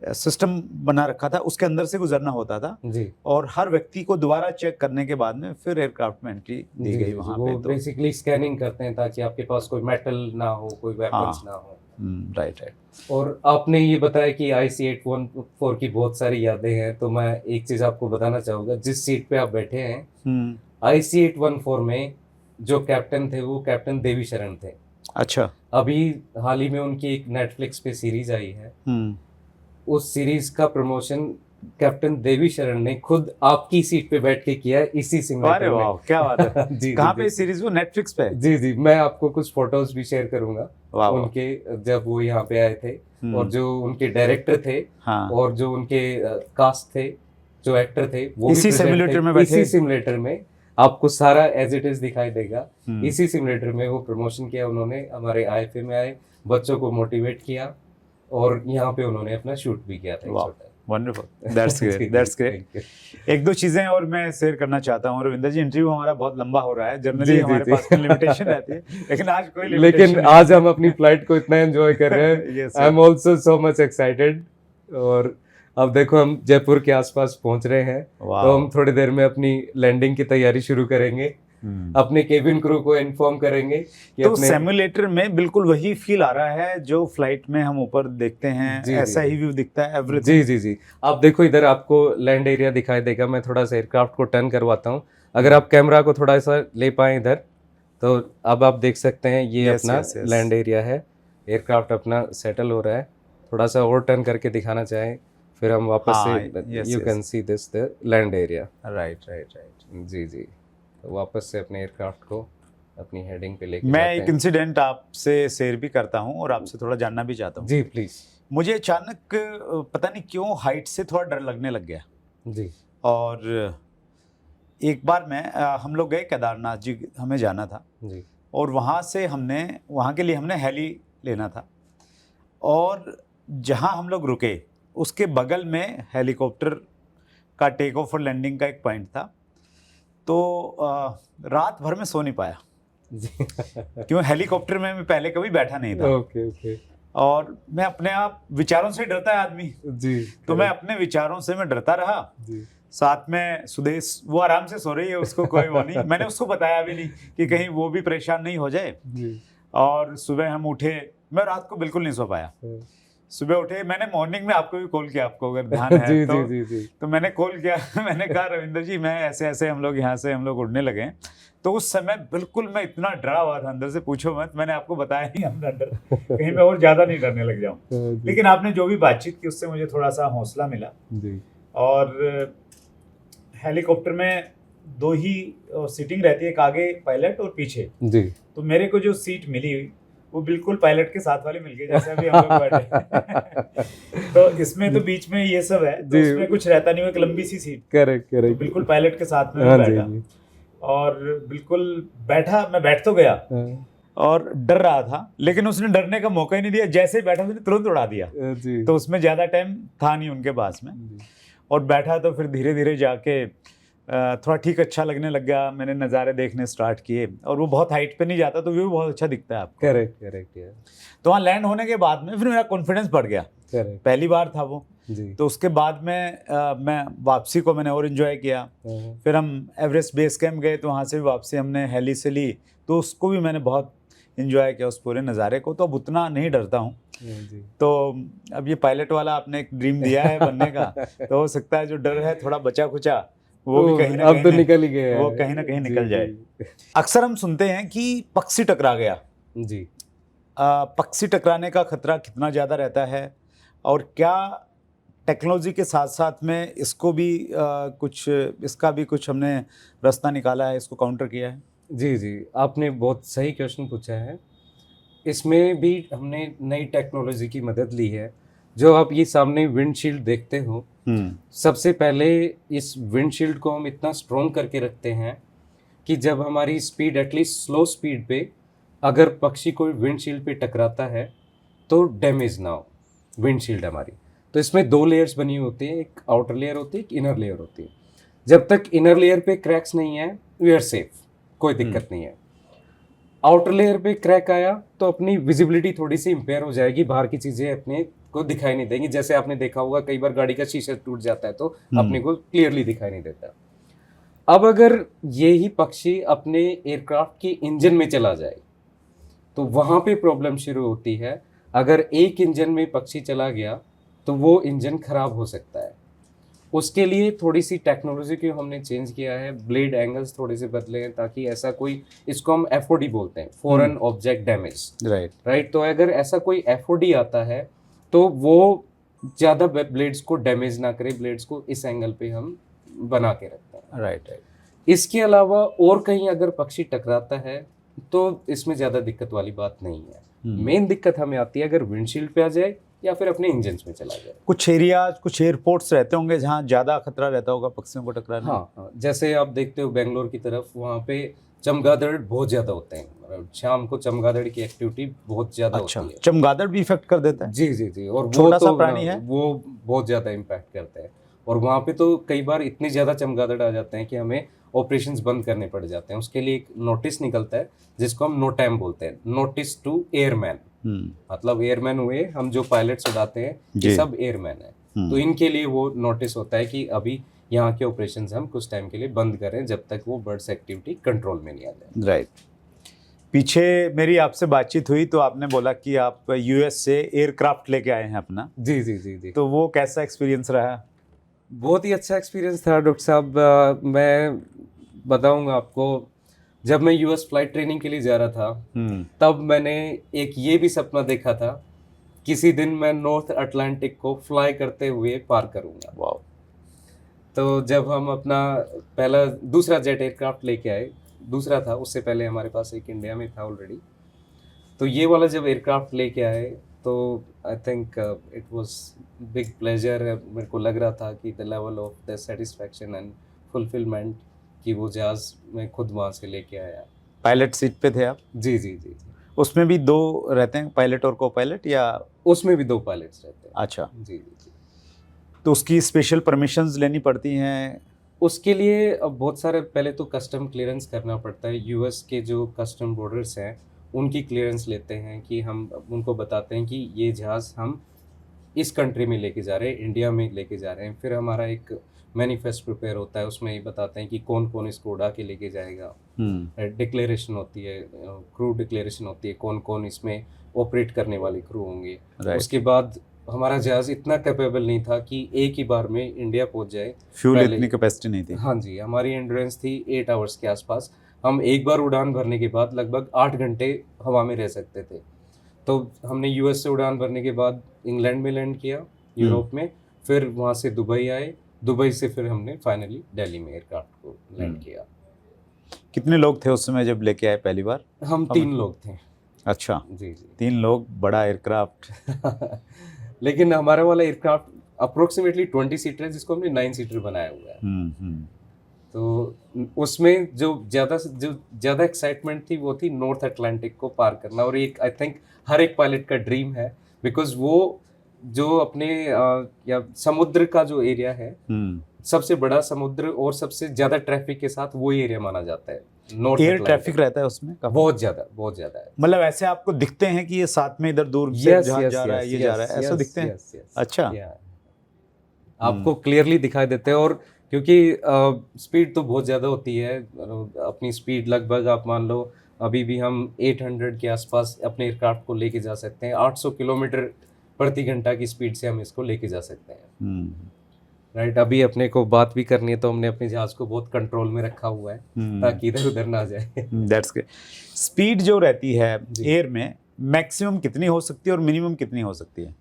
सिस्टम बना रखा था, उसके अंदर से गुजरना होता था जी और हर व्यक्ति को दोबारा चेक करने के बाद में फिर एयरक्राफ्ट में एंट्री दी जी गई जी, वहाँ वो पे। तो बेसिकली स्कैनिंग करते हैं ताकि आपके पास कोई मेटल ना हो, कोई वेपन्स ना हो। Right right. और आपने ये बताया कि IC-814 की बहुत सारी यादें हैं, तो मैं एक चीज़ आपको बताना चाहूँगा, जिस सीट पे आप बैठे हैं IC-814 में जो कैप्टन थे वो कैप्टन देवी शरण थे। अच्छा। अभी हाल ही में उनकी एक नेटफ्लिक्स पे सीरीज आई है, उस सीरीज का प्रमोशन कैप्टन देवी शरण ने खुद आपकी सीट पे बैठ के किया है, इसी सिमुलेटर अरे में। वाह, क्या बात है। जी कहाँ जी पे जी सीरीज, वो नेटफ्लिक्स पे? जी जी, मैं आपको कुछ फोटोज भी शेयर करूंगा वाह वाह। उनके, जब वो यहाँ पे आए थे और जो उनके डायरेक्टर थे हाँ, और जो उनके कास्ट थे, जो एक्टर थे, वो भी इसी present सिमुलेटर थे। में बैठे? इसी सिमुलेटर में आपको सारा एज इट इज दिखाई देगा। हम्म। इसी सिमुलेटर में वो प्रमोशन किया उन्होंने, हमारे IFA में आए, बच्चों को मोटिवेट किया और यहाँ पे उन्होंने अपना शूट भी किया था एक वाह, छोटा। वंडरफुल, दैट्स जी, great, that's great. thank you। एक दो चीजें और मैं शेयर करना चाहता हूँ रविंदर जी। इंटरव्यू हमारा बहुत लंबा हो रहा है, जनरली जी, हमारे जी। पास में लिमिटेशन रहती है, लेकिन आज कोई लेकिन लिमिटेशन आज हम अपनी फ्लाइट को इतना एंजॉय कर रहे हैं। Yes, I am also so much excited. और अब देखो हम जयपुर के आसपास पहुंच रहे हैं, तो हम थोड़ी देर में अपनी लैंडिंग की तैयारी शुरू करेंगे, अपने केबिन क्रू को इन्फॉर्म करेंगे कि तो अपने सिमुलेटर में बिल्कुल वही फील आ रहा है जो फ्लाइट में हम ऊपर देखते हैं, जी, ऐसा जी, ही व्यू दिखता है जी एवरीथिंग। जी जी। आप देखो इधर आपको लैंड एरिया दिखाई देगा, मैं थोड़ा सा एयरक्राफ्ट को टर्न करवाता हूँ, अगर आप कैमरा को थोड़ा सा ले पाए इधर, तो अब आप देख सकते हैं ये Yes, अपना yes, yes. लैंड एरिया है, एयरक्राफ्ट अपना सेटल हो रहा है। थोड़ा सा और टर्न करके दिखाना चाहें, फिर हम वापस हाँ, से yes, you yes. Can see this the land area. Right right right. जी जी, तो वापस से अपने एयरक्राफ्ट को अपनी हेडिंग पे लेके मैं जाते एक हैं। इंसिडेंट आपसे शेयर भी करता हूँ और आपसे थोड़ा जानना भी चाहता हूँ। जी प्लीज। मुझे अचानक पता नहीं क्यों हाइट से थोड़ा डर लगने लग गया। जी और एक बार मैं हम लोग गए केदारनाथ जी, हमें जाना था जी और वहाँ से वहाँ के लिए हमने हेली लेना था, और जहाँ हम लोग रुके उसके बगल में हेलीकॉप्टर का टेक ऑफ और लैंडिंग का एक पॉइंट था। तो रात भर में सो नहीं पाया जी क्यों, हेलीकॉप्टर में मैं पहले कभी बैठा नहीं था ओके ओके और मैं अपने आप विचारों से डरता है आदमी, जी। तो मैं अपने विचारों से मैं डरता रहा। जी साथ में सुदेश, वो आराम से सो रही है, उसको कोई वो नहीं, मैंने उसको बताया भी नहीं कि कहीं वो भी परेशान नहीं हो जाए। जी और सुबह हम उठे, मैं रात को बिल्कुल नहीं सो पाया। सुबह उठे, मैंने मॉर्निंग में आपको भी कॉल किया, आपको अगर ध्यान है जी तो, जी जी तो मैंने कॉल किया मैंने कहा रविंदर जी मैं ऐसे ऐसे हम लोग यहाँ से हम लोग उड़ने लगे हैं। तो उस समय बिल्कुल मैं इतना डरा हुआ था अंदर से, पूछो मत, मैंने आपको बताया नहीं अपना डर, कहीं मैं और ज्यादा नहीं डरने लग जाऊं। लेकिन आपने जो भी बातचीत की उससे मुझे थोड़ा सा हौसला मिला। जी और हेलीकॉप्टर में दो ही सीटिंग रहती है, एक आगे पायलट और पीछे। जी तो मेरे को जो सीट मिली वो बिल्कुल पायलट के साथ वाली मिल गई, जैसे अभी हम लोग बैठे तो इसमें तो बीच में ये सब है, तो उसमें कुछ रहता नहीं, एक लंबी सी सीट, करेक्ट तो करेक्ट। बिल्कुल पायलट के साथ में हाँ मैं जी बैठा और बिल्कुल बैठा, मैं बैठ तो गया और डर रहा था, लेकिन उसने डरने का मौका ही नहीं दिया, जैसे ही बैठा उसने तुरंत उड़ा दिया। जी तो उसमें ज़्यादा टाइम था नहीं उनके पास में, और बैठा तो फिर धीरे धीरे जाके थोड़ा ठीक अच्छा लगने लग गया। मैंने नज़ारे देखने स्टार्ट किए, और वो बहुत हाइट पे नहीं जाता तो व्यू बहुत अच्छा दिखता है आपको। करेक्ट करेक्ट यार। तो वहाँ लैंड होने के बाद में फिर मेरा कॉन्फिडेंस बढ़ गया, करेक्ट पहली बार था वो। जी। तो उसके बाद में मैं वापसी को मैंने और इन्जॉय किया। फिर हम एवरेस्ट बेस कैंप गए, तो वहाँ से भी वापसी हमने हेली से ली, तो उसको भी मैंने बहुत इन्जॉय किया, उस पूरे नज़ारे को। तो अब उतना नहीं डरता हूँ। तो अब ये पायलट वाला आपने एक ड्रीम दिया है बनने का, तो हो सकता है जो डर है थोड़ा बचा खुचा वो भी कहीं ना अब कहीं तो निकल ही गया, वो कहीं ना कहीं जी, निकल जाए। जी। अक्सर हम सुनते हैं कि पक्षी टकरा गया, जी पक्षी टकराने का खतरा कितना ज़्यादा रहता है, और क्या टेक्नोलॉजी के साथ साथ में इसको भी इसका भी कुछ हमने रास्ता निकाला है, इसको काउंटर किया है। जी जी, आपने बहुत सही क्वेश्चन पूछा है। इसमें भी हमने नई टेक्नोलॉजी की मदद ली है। जो आप ये सामने विंडशील्ड देखते हो, सबसे पहले इस विंडशील्ड को हम इतना स्ट्रॉन्ग करके रखते हैं कि जब हमारी स्पीड एटलीस्ट स्लो स्पीड पे अगर पक्षी कोई विंडशील्ड पे टकराता है तो डैमेज ना हो विंडशील्ड हमारी। तो इसमें 2 लेयर्स बनी होती है, एक आउटर लेयर होती है, एक इनर लेयर होती है। जब तक इनर लेयर पे क्रैक्स नहीं है वी आर सेफ, कोई दिक्कत नहीं है। आउटर लेयर पे क्रैक आया तो अपनी विजिबिलिटी थोड़ी सी इम्पेयर हो जाएगी, बाहर की चीजें अपने को दिखाई नहीं देंगी। जैसे आपने देखा होगा कई बार गाड़ी का शीशा टूट जाता है तो अपने को क्लियरली दिखाई नहीं देता। अब अगर ये ही पक्षी अपने एयरक्राफ्ट के इंजन में चला जाए तो वहां पे प्रॉब्लम शुरू होती है। अगर एक इंजन में पक्षी चला गया तो वो इंजन खराब हो सकता है। उसके लिए थोड़ी सी टेक्नोलॉजी को हमने चेंज किया है, ब्लेड एंगल्स थोड़े से बदले हैं ताकि ऐसा कोई, इसको हम एफओडी बोलते हैं, फॉरेन ऑब्जेक्ट डैमेज, राइट। तो अगर ऐसा कोई एफओडी आता है तो वो ज़्यादा ब्लेड्स को डैमेज ना करे, ब्लेड्स को इस एंगल पे हम बना के रखते हैं, राइट। इसके अलावा और कहीं अगर पक्षी टकराता है तो इसमें ज़्यादा दिक्कत वाली बात नहीं है। मेन दिक्कत हमें आती है अगर विंडशील्ड पे आ जाए या फिर अपने इंजन में चला जाए। कुछ एरियाज, कुछ एयरपोर्ट्स रहते होंगे जहाँ ज़्यादा खतरा रहता होगा पक्षियों को टकराने। हाँ, जैसे आप देखते हो बेंगलोर की तरफ, वहाँ पे चमगादड़ बहुत ज़्यादा होते हैं, शाम को चमगादड़ की एक्टिविटी बहुत ज़्यादा होती है। चमगादड़ भी इफेक्ट कर देता है? जी जी जी, और छोटा सा प्राणी है, वो बहुत ज़्यादा इम्पैक्ट करते हैं। और वहाँ पे तो कई बार इतने ज़्यादा चमगादड़ आ जाते हैं कि हमें ऑपरेशंस बंद करने पड़ जाते हैं। उसके लिए एक नोटिस निकलता है जिसको हम नोटैम बोलते हैं, नोटिस टू एयरमैन। मतलब एयरमैन हुए हम जो पायलट्स उड़ाते हैं, ये सब एयरमैन है। तो इनके लिए वो नोटिस होता है कि अभी यहाँ के ऑपरेशंस हम कुछ टाइम के लिए बंद करें जब तक वो बर्ड्स एक्टिविटी कंट्रोल में नहीं आ जाए। राइट। पीछे मेरी आपसे बातचीत हुई तो आपने बोला कि आप यूएस से एयरक्राफ्ट लेके आए हैं अपना। जी जी जी जी। तो वो कैसा एक्सपीरियंस रहा? बहुत ही अच्छा एक्सपीरियंस था डॉक्टर साहब। मैं बताऊंगा आपको, जब मैं यूएस फ्लाइट ट्रेनिंग के लिए जा रहा था तब मैंने एक ये भी सपना देखा था, किसी दिन मैं नॉर्थ अटलांटिक को फ्लाई करते हुए पार करूंगा। वाह। तो जब हम अपना दूसरा जेट एयरक्राफ्ट लेके आए, दूसरा था, उससे पहले हमारे पास एक इंडिया में था ऑलरेडी, तो ये वाला जब एयरक्राफ्ट लेके आए तो I think it was big pleasure. मेरे को लग रहा था कि the level of the satisfaction and fulfilment कि वो जहाज मैं खुद वहाँ से लेके आया। पायलट सीट पे थे आप? जी जी जी। उसमें भी 2 रहते हैं, पायलट और को पायलट, या? उसमें भी 2 पायलट्स रहते हैं। अच्छा। जी जी जी। तो उसकी स्पेशल परमिशंस लेनी पड़ती हैं? उसके लिए अब बहुत सारे, पहले तो कस्टम क्लियरेंस करना पड़ता है। यूएस के जो कस्टम बॉर्डर्स हैं उनकी क्लियरेंस लेते हैं कि हम उनको बताते हैं कि ये जहाज़ हम इस कंट्री में लेके जा रहे हैं, इंडिया में लेके जा रहे हैं। फिर हमारा एक मैनिफेस्ट प्रिपेयर होता है, उसमें ये बताते हैं कि कौन कौन इसको उड़ा के लेके जाएगा। डिक्लेरेशन होती है, क्रू डिक्लेरेशन होती है, कौन कौन इसमें ऑपरेट करने वाले क्रू होंगे। उसके बाद हमारा जहाज़ इतना कैपेबल नहीं था कि एक ही बार में इंडिया पहुंच जाए, फ्यूल इतनी कैपेसिटी नहीं थी। हाँ जी, हमारी एंड्योरेंस थी 8 आवर्स के आसपास। हम एक बार उड़ान भरने के बाद लगभग 8 घंटे हवा में रह सकते थे। तो हमने यूएस से उड़ान भरने के बाद इंग्लैंड में लैंड किया, यूरोप में, फिर वहाँ से दुबई आए, दुबई से फिर हमने फाइनली दिल्ली में एयरक्राफ्ट को लैंड किया। कितने लोग थे उस समय जब लेके आए पहली बार? हम 3 लोग थे। अच्छा जी जी। 3 लोग, बड़ा एयरक्राफ्ट। लेकिन हमारा वाला एयरक्राफ्ट अप्रोक्सीमेटली 20 सीटर है, जिसको हमने 9 सीटर बनाया हुआ है। तो उसमें जो ज़्यादा एक्साइटमेंट थी वो थी नॉर्थ अटलांटिक को पार करना। और एक आई थिंक हर एक पायलट का ड्रीम है, बिकॉज वो जो अपने या समुद्र का जो एरिया है, सबसे बड़ा समुद्र और सबसे ज़्यादा ट्रैफिक के साथ वो एरिया माना जाता है। नॉर्थ एयर ट्रैफिक रहता है उसमें बहुत ज़्यादा है। मतलब ऐसे आपको दिखते हैं कि ये साथ में इधर दूर से जा रहा है, ये जा रहा है, ऐसा दिखते हैं? अच्छा, आपको क्लियरली दिखाई देते हैं। और क्योंकि स्पीड तो बहुत ज़्यादा होती है, अपनी स्पीड लगभग आप मान लो अभी भी हम 800 के आसपास अपने एयरक्राफ्ट को लेके जा सकते हैं। 800 किलोमीटर प्रति घंटा की स्पीड से हम इसको लेके जा सकते हैं। राइट। अभी अपने को बात भी करनी है तो हमने अपने जहाज को बहुत कंट्रोल में रखा हुआ है ताकि इधर उधर ना जाए। That's great. स्पीड जो रहती है एयर में मैक्सिमम कितनी हो सकती है और मिनिमम कितनी हो सकती है?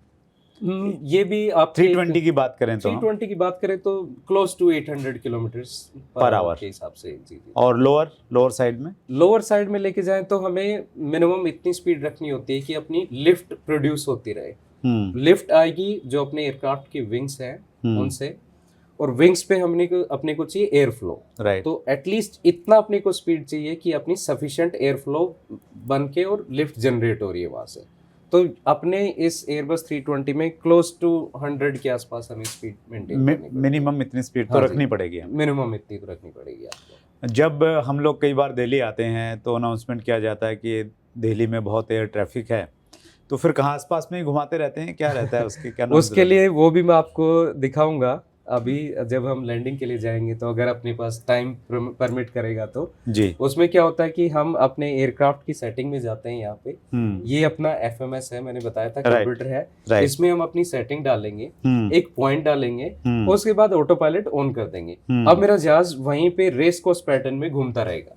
ये भी आप 320 की बात करें तो 320 की बात करें तो close to 800 kilometers per hour के हिसाब से। जी जी। और लोअर साइड में लोअर साइड में लेके जाएं तो हमें मिनिमम इतनी स्पीड रखनी होती है कि अपनी लिफ्ट प्रोड्यूस होती रहे। लिफ्ट आएगी जो अपने एयरक्राफ्ट की विंग्स हैं उनसे, और विंग्स पे अपने को चाहिए एयर फ्लो। राइट। तो एटलीस्ट इतना अपने को स्पीड चाहिए कि अपनी सफिशिएंट एयर फ्लो बन के और लिफ्ट जनरेट हो रही है वहां से। तो अपने इस एयरबस 320 में क्लोज टू 100 के आसपास हमें स्पीड मेंटेन करनी पड़ेगी। मिनिमम इतनी स्पीड तो रखनी पड़ेगी हमें। मिनिमम इतनी तो रखनी पड़ेगी आपको। जब हम लोग कई बार दिल्ली आते हैं तो अनाउंसमेंट किया जाता है कि दिल्ली में बहुत एयर ट्रैफिक है, तो फिर कहाँ आसपास में ही घुमाते रहते हैं, क्या रहता है उसके क्या उसके लिए वो भी मैं आपको दिखाऊंगा अभी जब हम लैंडिंग के लिए जाएंगे, तो अगर अपने पास टाइम परमिट करेगा तो जी। उसमें क्या होता है कि हम अपने एयरक्राफ्ट की सेटिंग में जाते हैं। यहाँ पे ये अपना FMS है, मैंने बताया था कंप्यूटर है। इसमें हम अपनी सेटिंग डालेंगे, एक पॉइंट डालेंगे, उसके बाद ऑटो पायलट ऑन कर देंगे। अब मेरा जहाज वहीं पे रेस कोर्स पैटर्न में घूमता रहेगा।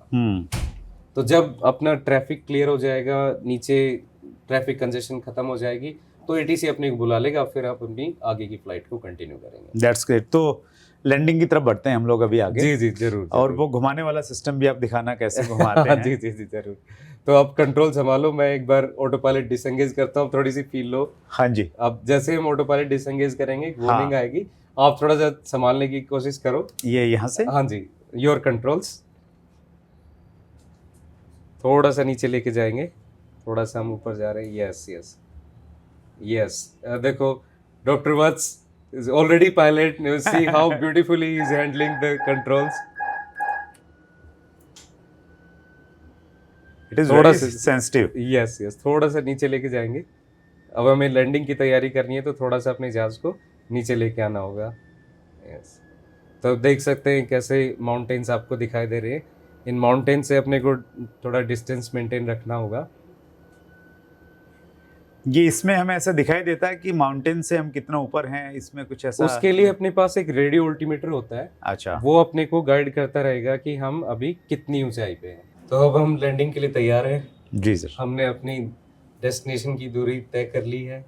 तो जब अपना ट्रैफिक क्लियर हो जाएगा, नीचे ट्रैफिक कंजेशन खत्म हो जाएगी, तो ATC अपने को बुला लेगा, फिर आप अपनी आगे की फ्लाइट को कंटिन्यू करेंगे। That's great. तो लैंडिंग की तरफ बढ़ते हैं हम लोग अभी आगे। जी जी जरूर। और वो घुमाने वाला सिस्टम भी आप दिखाना कैसे घुमाते हैं। जी जी जी जरूर। तो आप कंट्रोल संभालो, मैं एक बार ऑटो पायलट डिसएंगेज करता हूँ, थोड़ी सी फील लो। हाँ जी। अब जैसे हम ऑटो पायलट डिसएंगेज करेंगे, वार्निंग आएगी, आप थोड़ा सा संभालने की कोशिश करो। ये यहाँ से? हाँ जी, योर कंट्रोल्स थोड़ा सा नीचे लेके जाएंगे, थोड़ा सा हम ऊपर जा रहे हैं। Yes yes yes. देखो doctor Vats is already pilot. You see how beautifully he is handling the controls. It is very sensitive. Yes yes। थोड़ा सा नीचे लेके जाएंगे। अब हमें लैंडिंग की तैयारी करनी है, तो थोड़ा सा अपने जहाज को नीचे लेके आना होगा। यस। तो देख सकते हैं कैसे माउंटेन्स आपको दिखाई दे रहे हैं। इन माउंटेन से अपने को थोड़ा डिस्टेंस मेंटेन रखना होगा। ये इसमें हमें ऐसा दिखाई देता है कि माउंटेन से हम कितना ऊपर हैं, इसमें कुछ ऐसा? उसके लिए अपने पास एक रेडियो अल्टीमीटर होता है। अच्छा। वो अपने को गाइड करता रहेगा कि हम अभी कितनी ऊंचाई पे हैं। तो अब हम लैंडिंग के लिए तैयार हैं। जी सर। हमने अपनी डेस्टिनेशन की दूरी तय कर ली है।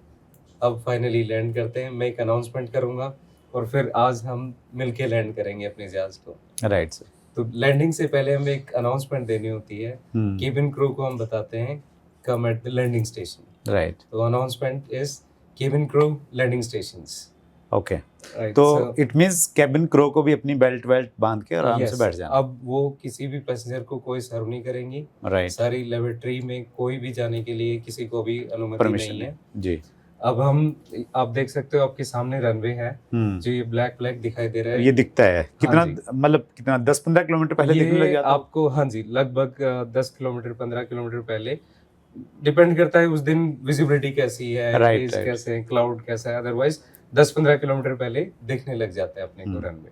अब फाइनली लैंड करते हैं। मैं एक अनाउंसमेंट करूंगा और फिर आज हम मिलके लैंड करेंगे अपने जहाज को। Right sir. तो लैंडिंग से पहले हमें एक अनाउंसमेंट देनी होती है। केबिन क्रू को हम बताते हैं come at the landing station. Right. तो announcement is cabin crew landing stations. Okay. तो इट मींस केबिन क्रू को भी अपनी बेल्ट बांध के आराम से बैठ जाना। अब वो किसी भी पैसेंजर को कोई सर्व नहीं करेंगी। राइट। सारी लेबोरेटरी में कोई भी जाने के लिए किसी को भी अनुमति नहीं है। जी। अब आप देख सकते हो आपके सामने रनवे है, जो ये ब्लैक दिखाई दे रहा है। ये दिखता है कितना, मतलब कितना 10-15 किलोमीटर पहले दिखने लग जाता है आपको? हाँ जी, लगभग 10 किलोमीटर 15 किलोमीटर पहले। डिपेंड करता है उस दिन विजिबिलिटी कैसी है, राइट, कैसे है, क्लाउड कैसा है। अदरवाइज 10-15 किलोमीटर पहले दिखने लग जाता है अपने को रनवे।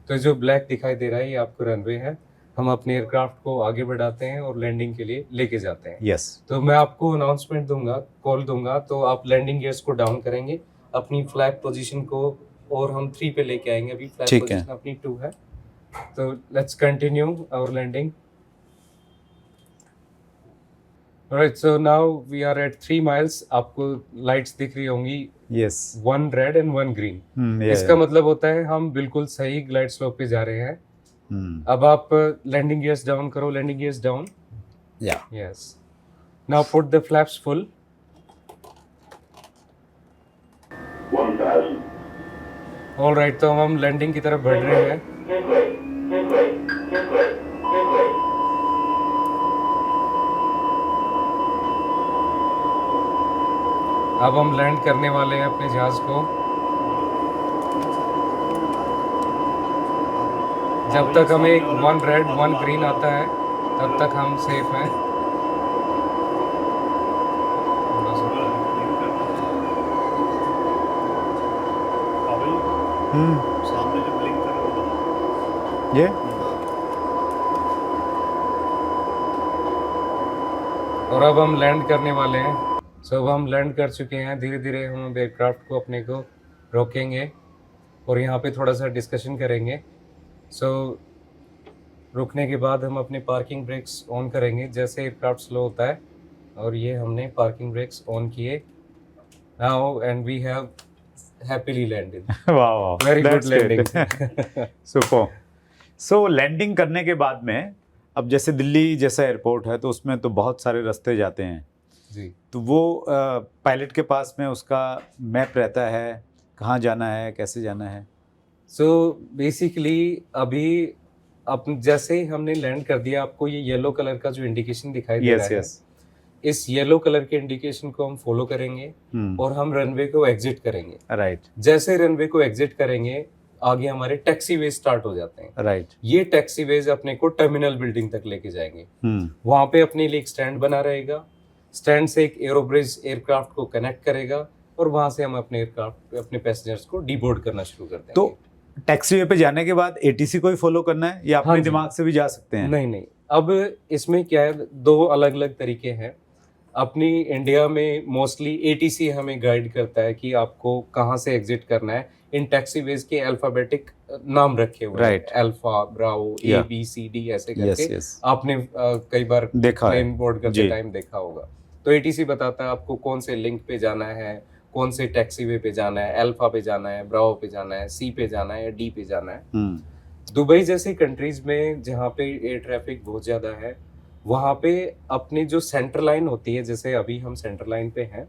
तो जो ब्लैक दिखाई दे रहा है ये आपको रनवे है। हम अपने एयरक्राफ्ट को आगे बढ़ाते हैं और लैंडिंग के लिए लेके जाते हैं। यस। तो मैं आपको अनाउंसमेंट दूंगा, कॉल दूंगा, तो आप लैंडिंग गियर्स को डाउन करेंगे, अपनी फ्लैग पोजीशन को, और हम 3 पे लेके आएंगे। अभी फ्लैग पोजीशन अपनी 2 है। तो let's continue our landing. Alright, so now we are at 3 miles. आपको लाइट्स दिख रही होंगी। Yes. 1 red and 1 green. इसका मतलब होता है हम बिल्कुल सही ग्लाइड स्लोप पे जा रहे हैं। अब आप लैंडिंग गियर्स डाउन करो, landing gears down. Yes. Now put the flaps full. 1000. Alright, तो हम लैंडिंग की तरफ बढ़ रहे हैं। अब हम लैंड करने वाले हैं अपने जहाज को। जब तक हमें 1 रेड 1 ग्रीन आता है तब तक हम सेफ हैं। सामने जो ब्लिंक कर रहा है ये, और अब हम लैंड करने वाले हैं। अब हम लैंड कर चुके हैं। धीरे धीरे हम एयरक्राफ्ट को अपने को रोकेंगे और यहाँ पे थोड़ा सा डिस्कशन करेंगे। रुकने के बाद हम अपने पार्किंग ब्रेक्स ऑन करेंगे जैसे एयरक्राफ्ट स्लो होता है, और ये हमने पार्किंग ब्रेक्स ऑन किए। now and we have happily landed. वाह वाह, Very good that's great. landing. Super. So landing करने के बाद में अब जैसे दिल्ली जैसा एयरपोर्ट है तो उसमें तो बहुत सारे रास्ते जाते हैं, जी तो वो पायलट के पास में उसका मैप रहता है, कहाँ जाना है, कैसे जाना है? सो बेसिकली अभी जैसे ही हमने लैंड कर दिया, आपको ये येलो कलर का जो इंडिकेशन दिखाई दे रहा यस है, यस। इस येलो कलर के इंडिकेशन को हम फॉलो करेंगे और हम रनवे को एग्जिट करेंगे। राइट जैसे रनवे को एग्जिट करेंगे, आगे हमारे टैक्सी वेज स्टार्ट हो जाते हैं। राइट। ये टैक्सी वेज अपने को टर्मिनल बिल्डिंग तक लेके जाएंगे। वहां पे अपने लिए एक स्टैंड बना रहेगा, स्टैंड से एक एरोब्रिज एयरक्राफ्ट को कनेक्ट करेगा और वहां से हम अपने एयरक्राफ्ट अपने पैसेंजर्स को डीबोर्ड करना शुरू कर देंगे। तो टैक्सी वे पे जाने के बाद एटीसी को ही फॉलो करना है या अपने हाँ जी। दिमाग से भी जा सकते हैं? नहीं नहीं, अब इसमें क्या है, दो अलग अलग तरीके हैं। अपनी इंडिया में मोस्टली एटीसी हमें गाइड करता है कि आपको कहाँ से एग्जिट करना है। इन टैक्सी वेज के अल्फाबेटिक नाम रखे हुए हैं, Right. अल्फा, ब्रावो, ए Yeah. बी सी डी ऐसे यस करके यस, आपने कई बार देखा है। प्लेन बोर्ड करते जी। टाइम देखा होगा। तो एटीसी बताता है आपको कौन से लिंक पे जाना है, कौन से टैक्सी वे पे जाना है, अल्फा पे जाना है, ब्रावो पे जाना है, सी पे जाना है या डी पे जाना है। दुबई जैसी कंट्रीज में जहाँ पे एयर ट्रैफिक बहुत ज्यादा है, वहाँ पे अपनी जो सेंटर लाइन होती है, जैसे अभी हम सेंटर लाइन पे हैं,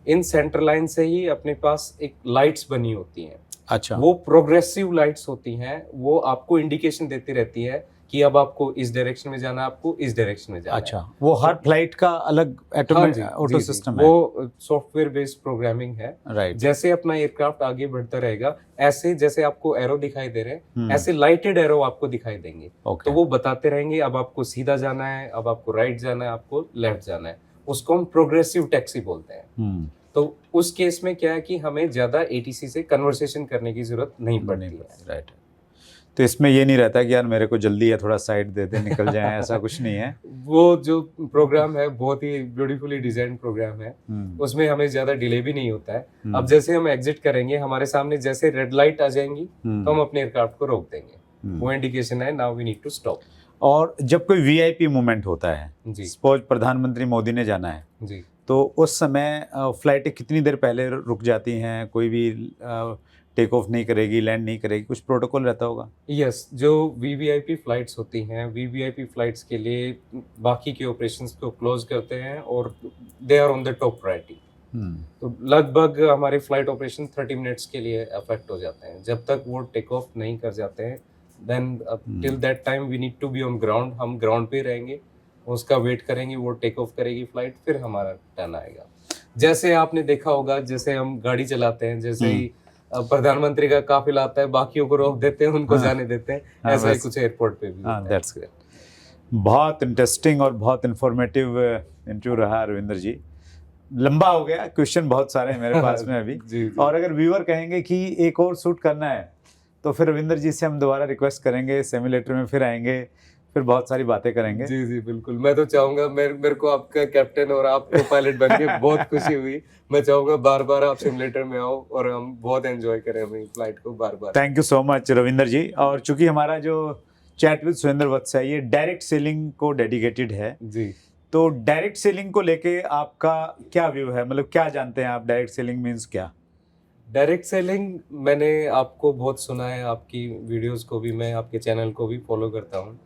इन सेंटर लाइन से ही अपने पास एक लाइट्स बनी होती हैं। अच्छा। वो प्रोग्रेसिव लाइट्स होती हैं, वो आपको इंडिकेशन देती रहती है कि अब आपको इस डायरेक्शन में जाना है, आपको इस डायरेक्शन में जाना है। अच्छा, वो हर फ्लाइट का अलग ऑटो सिस्टम है? वो सॉफ्टवेयर बेस्ड प्रोग्रामिंग है। राइट। जैसे अपना एयरक्राफ्ट आगे बढ़ता रहेगा, ऐसे जैसे आपको एरो दिखाई दे रहे हैं, ऐसे लाइटेड एरो आपको दिखाई देंगे। तो वो बताते रहेंगे अब आपको सीधा जाना है, अब आपको राइट जाना है, आपको लेफ्ट जाना है। उसको हम प्रोग्रेसिव टैक्सी बोलते हैं। तो उस केस में क्या है कि हमें ज्यादा एटीसी से कन्वर्सेशन करने की जरूरत नहीं पड़ती है। राइट। तो इसमें ये नहीं रहता कि यार मेरे को जल्दी है, थोड़ा साइड दे दे निकल जाए, ऐसा कुछ नहीं है? वो जो प्रोग्राम है बहुत ही ब्यूटीफुली डिजाइन प्रोग्राम है, उसमें हमें ज्यादा डिले भी नहीं होता है। अब जैसे हम एग्जिट करेंगे, हमारे सामने जैसे रेड लाइट आ जाएंगी तो हम अपने एयरक्राफ्ट को रोक देंगे। वो इंडिकेशन है now we need to stop. और जब कोई वीआईपी मूवमेंट होता है, जी सपोज प्रधानमंत्री मोदी ने जाना है, जी, तो उस समय फ्लाइटें कितनी देर पहले रुक जाती हैं? कोई भी टेक ऑफ नहीं करेगी, लैंड नहीं करेगी, कुछ प्रोटोकॉल रहता होगा? यस, जो वीवीआईपी फ्लाइट्स होती हैं, वीवीआईपी फ्लाइट्स के लिए बाकी के ऑपरेशंस को क्लोज करते हैं और they are on the top priority. तो लगभग हमारे फ्लाइट ऑपरेशन 30 मिनट्स के लिए अफेक्ट हो जाते हैं। जब तक वो टेक ऑफ नहीं कर जाते हैं, then till that time we need to be on ground. हम ग्राउंड पे रहेंगे, उसका वेट करेंगे, वो टेक ऑफ करेगी फ्लाइट, फिर हमारा टर्न आएगा। जैसे आपने देखा होगा, जैसे हम गाड़ी चलाते हैं, जैसे ही प्रधानमंत्री का काफिला आता है, बाकियों को रोक देते हैं, उनको जाने देते हैं, ऐसा ही कुछ एयरपोर्ट पे भी होता है। That's great. बहुत इंटरेस्टिंग और बहुत इंफॉर्मेटिव इंटरव्यू रहा रविंद्र जी। लंबा हो गया, क्वेश्चन बहुत सारे हैं मेरे पास में अभी। जी, जी। और अगर व्यूअर कहेंगे कि एक और शूट करना है तो फिर रविंद्र जी से हम दोबारा रिक्वेस्ट करेंगे, सिमुलेटर में फिर आएंगे, फिर बहुत सारी बातें करेंगे। जी जी बिल्कुल, मैं तो चाहूंगा, मेरे को आपका कैप्टन और आपको पायलट बन के बहुत खुशी हुई। मैं चाहूंगा बार बार आप सिमुलेटर में आओ और हम बहुत एंजॉय करें अपनी फ्लाइट को बार बार। Thank you so much Ravindra ji. और चूंकि हमारा जो चैट विद सुरेंद्र वत्स है ये डायरेक्ट सेलिंग को डेडिकेटेड है, जी, तो डायरेक्ट सेलिंग को लेके आपका क्या व्यू है? मतलब क्या जानते हैं आप, डायरेक्ट सेलिंग मीन्स क्या? डायरेक्ट सेलिंग मैंने आपको बहुत सुना है, आपकी वीडियोस को भी, मैं आपके चैनल को भी फॉलो करता हूँ।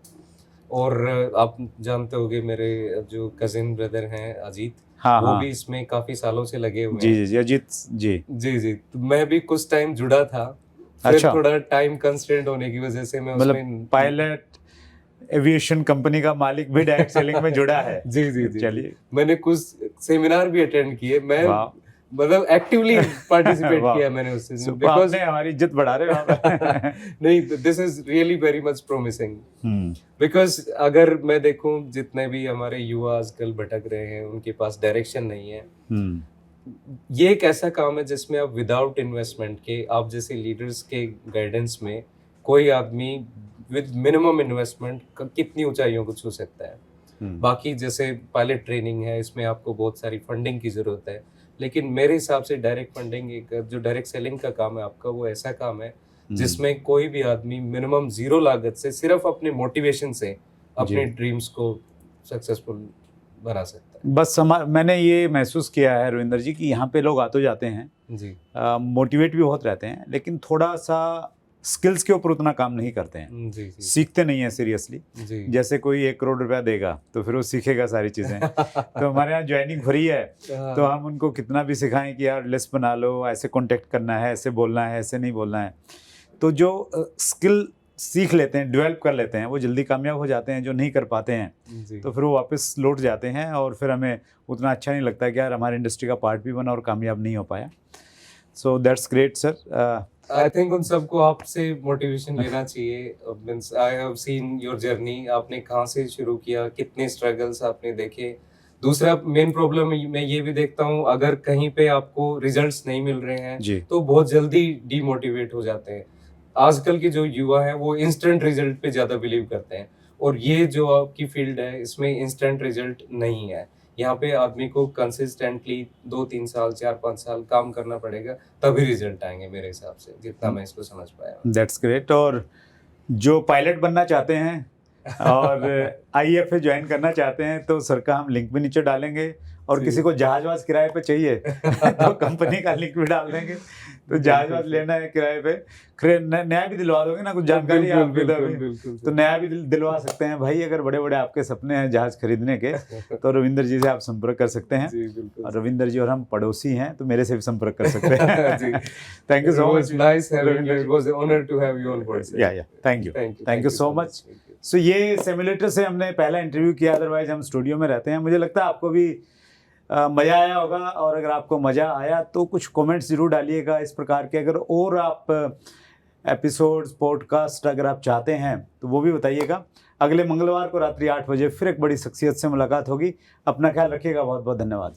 और आप जानते होंगे मेरे जो कजिन ब्रदर हैं अजीत, हाँ वो हाँ भी इसमें काफी सालों से लगे हुए जी हैं। जी जी अजीत जी। जी जी, तो मैं भी कुछ टाइम जुड़ा था, फिर अच्छा। थोड़ा टाइम कंस्ट्रेंट होने की वजह से मैं मतलब उसमें पायलट एविएशन कंपनी का मालिक भी डायरेक्ट सेलिंग में जुड़ा है? जी जी जी, चलिए, मैंने कुछ सेमिनार भी अटेंड किए, मैं वाह। मतलब एक्टिवली पार्टिसिपेट वाह। किया मैंने उससे, So, बिकॉज आपने हमारी इज्जत बढ़ा रहे हो आप। नहीं, this is really very much promising. Because अगर मैं देखूं, जितने भी हमारे युवा आजकल भटक रहे हैं, उनके पास डायरेक्शन नहीं है। ये एक ऐसा काम है जिसमें आप विदाउट इन्वेस्टमेंट के, आप जैसे लीडर्स के गाइडेंस में, कोई आदमी विद मिनिमम इन्वेस्टमेंट कितनी ऊंचाइयों को छू सकता है। बाकी जैसे पायलट ट्रेनिंग है, इसमें आपको बहुत सारी फंडिंग की जरूरत है, लेकिन मेरे हिसाब से डायरेक्ट फंडिंग, एक जो डायरेक्ट सेलिंग का काम है आपका, वो ऐसा काम है जिसमें कोई भी आदमी मिनिमम 0 लागत से सिर्फ अपने मोटिवेशन से अपने ड्रीम्स को सक्सेसफुल बना सकता है। बस मैंने ये महसूस किया है रविंदर जी कि यहाँ पे लोग आते जाते हैं, जी मोटिवेट भी बहुत रहते हैं, लेकिन थोड़ा सा स्किल्स के ऊपर उतना काम नहीं करते हैं, जी जी सीखते नहीं हैं सीरियसली। जी जैसे कोई 1 करोड़ रुपया देगा तो फिर वो सीखेगा सारी चीज़ें। तो हमारे यहाँ ज्वाइनिंग फ्री है, तो हम उनको कितना भी सिखाएं कि यार लिस्ट बना लो, ऐसे कॉन्टेक्ट करना है, ऐसे बोलना है, ऐसे नहीं बोलना है, तो जो स्किल सीख लेते हैं, डेवलप कर लेते हैं, वो जल्दी कामयाब हो जाते हैं। जो नहीं कर पाते हैं जी तो फिर वो वापस लौट जाते हैं, और फिर हमें उतना अच्छा नहीं लगता कि यार हमारी इंडस्ट्री का पार्ट भी बना और कामयाब नहीं हो पाया। So that's great sir. I think उन सबको आपसे मोटिवेशन लेना चाहिए। Means I have seen your journey, आपने कहाँ से शुरू किया, कितने स्ट्रगल्स आपने देखे। दूसरा मेन प्रॉब्लम मैं ये भी देखता हूँ, अगर कहीं पे आपको रिजल्ट्स नहीं मिल रहे हैं जी तो बहुत जल्दी डीमोटिवेट हो जाते हैं। आजकल के जो युवा हैं वो इंस्टेंट रिजल्ट पे ज्यादा बिलीव करते हैं, और ये जो आपकी फील्ड है इसमें इंस्टेंट रिजल्ट नहीं है। यहाँ पे आदमी को कंसिस्टेंटली 2-3 साल 4-5 साल काम करना पड़ेगा, तभी रिजल्ट आएंगे मेरे हिसाब से, जितना मैं इसको समझ पाया। That's great. और जो पायलट बनना चाहते हैं और IFA ज्वाइन करना चाहते हैं तो सर का हम लिंक भी नीचे डालेंगे, और जी। किसी को जहाज वाज किराए पे चाहिए तो कंपनी का लिंक भी डाल देंगे। तो जहाज वाज लेना है किराए पे, नया भी दिलवा दोगे ना, कुछ जानकारी है आपकी तो अभी? बिल्कुल तो नया भी दिलवा सकते हैं भाई। अगर बड़े बड़े आपके सपने हैं जहाज खरीदने के तो रविंदर जी से आप संपर्क कर सकते हैं। जी बिल्कुल। और रविंदर जी और हम पड़ोसी हैं, तो मेरे से भी संपर्क कर सकते हैं। जी। Thank you so It much. was nice having you. It was an honor to have you on board, sir. या thank you Thank you. Thank you so much. Thank you. सो ये सिमुलेटर से हमने पहला इंटरव्यू किया, otherwise हम studio में रहते हैं। मुझे लगता है आपको भी मज़ा आया होगा, और अगर आपको मज़ा आया तो कुछ कमेंट्स ज़रूर डालिएगा इस प्रकार के। अगर और आप एपिसोड्स पॉडकास्ट अगर आप चाहते हैं तो वो भी बताइएगा। अगले मंगलवार को रात्रि 8 बजे फिर एक बड़ी शख्सियत से मुलाकात होगी। अपना ख्याल रखिएगा। बहुत बहुत धन्यवाद।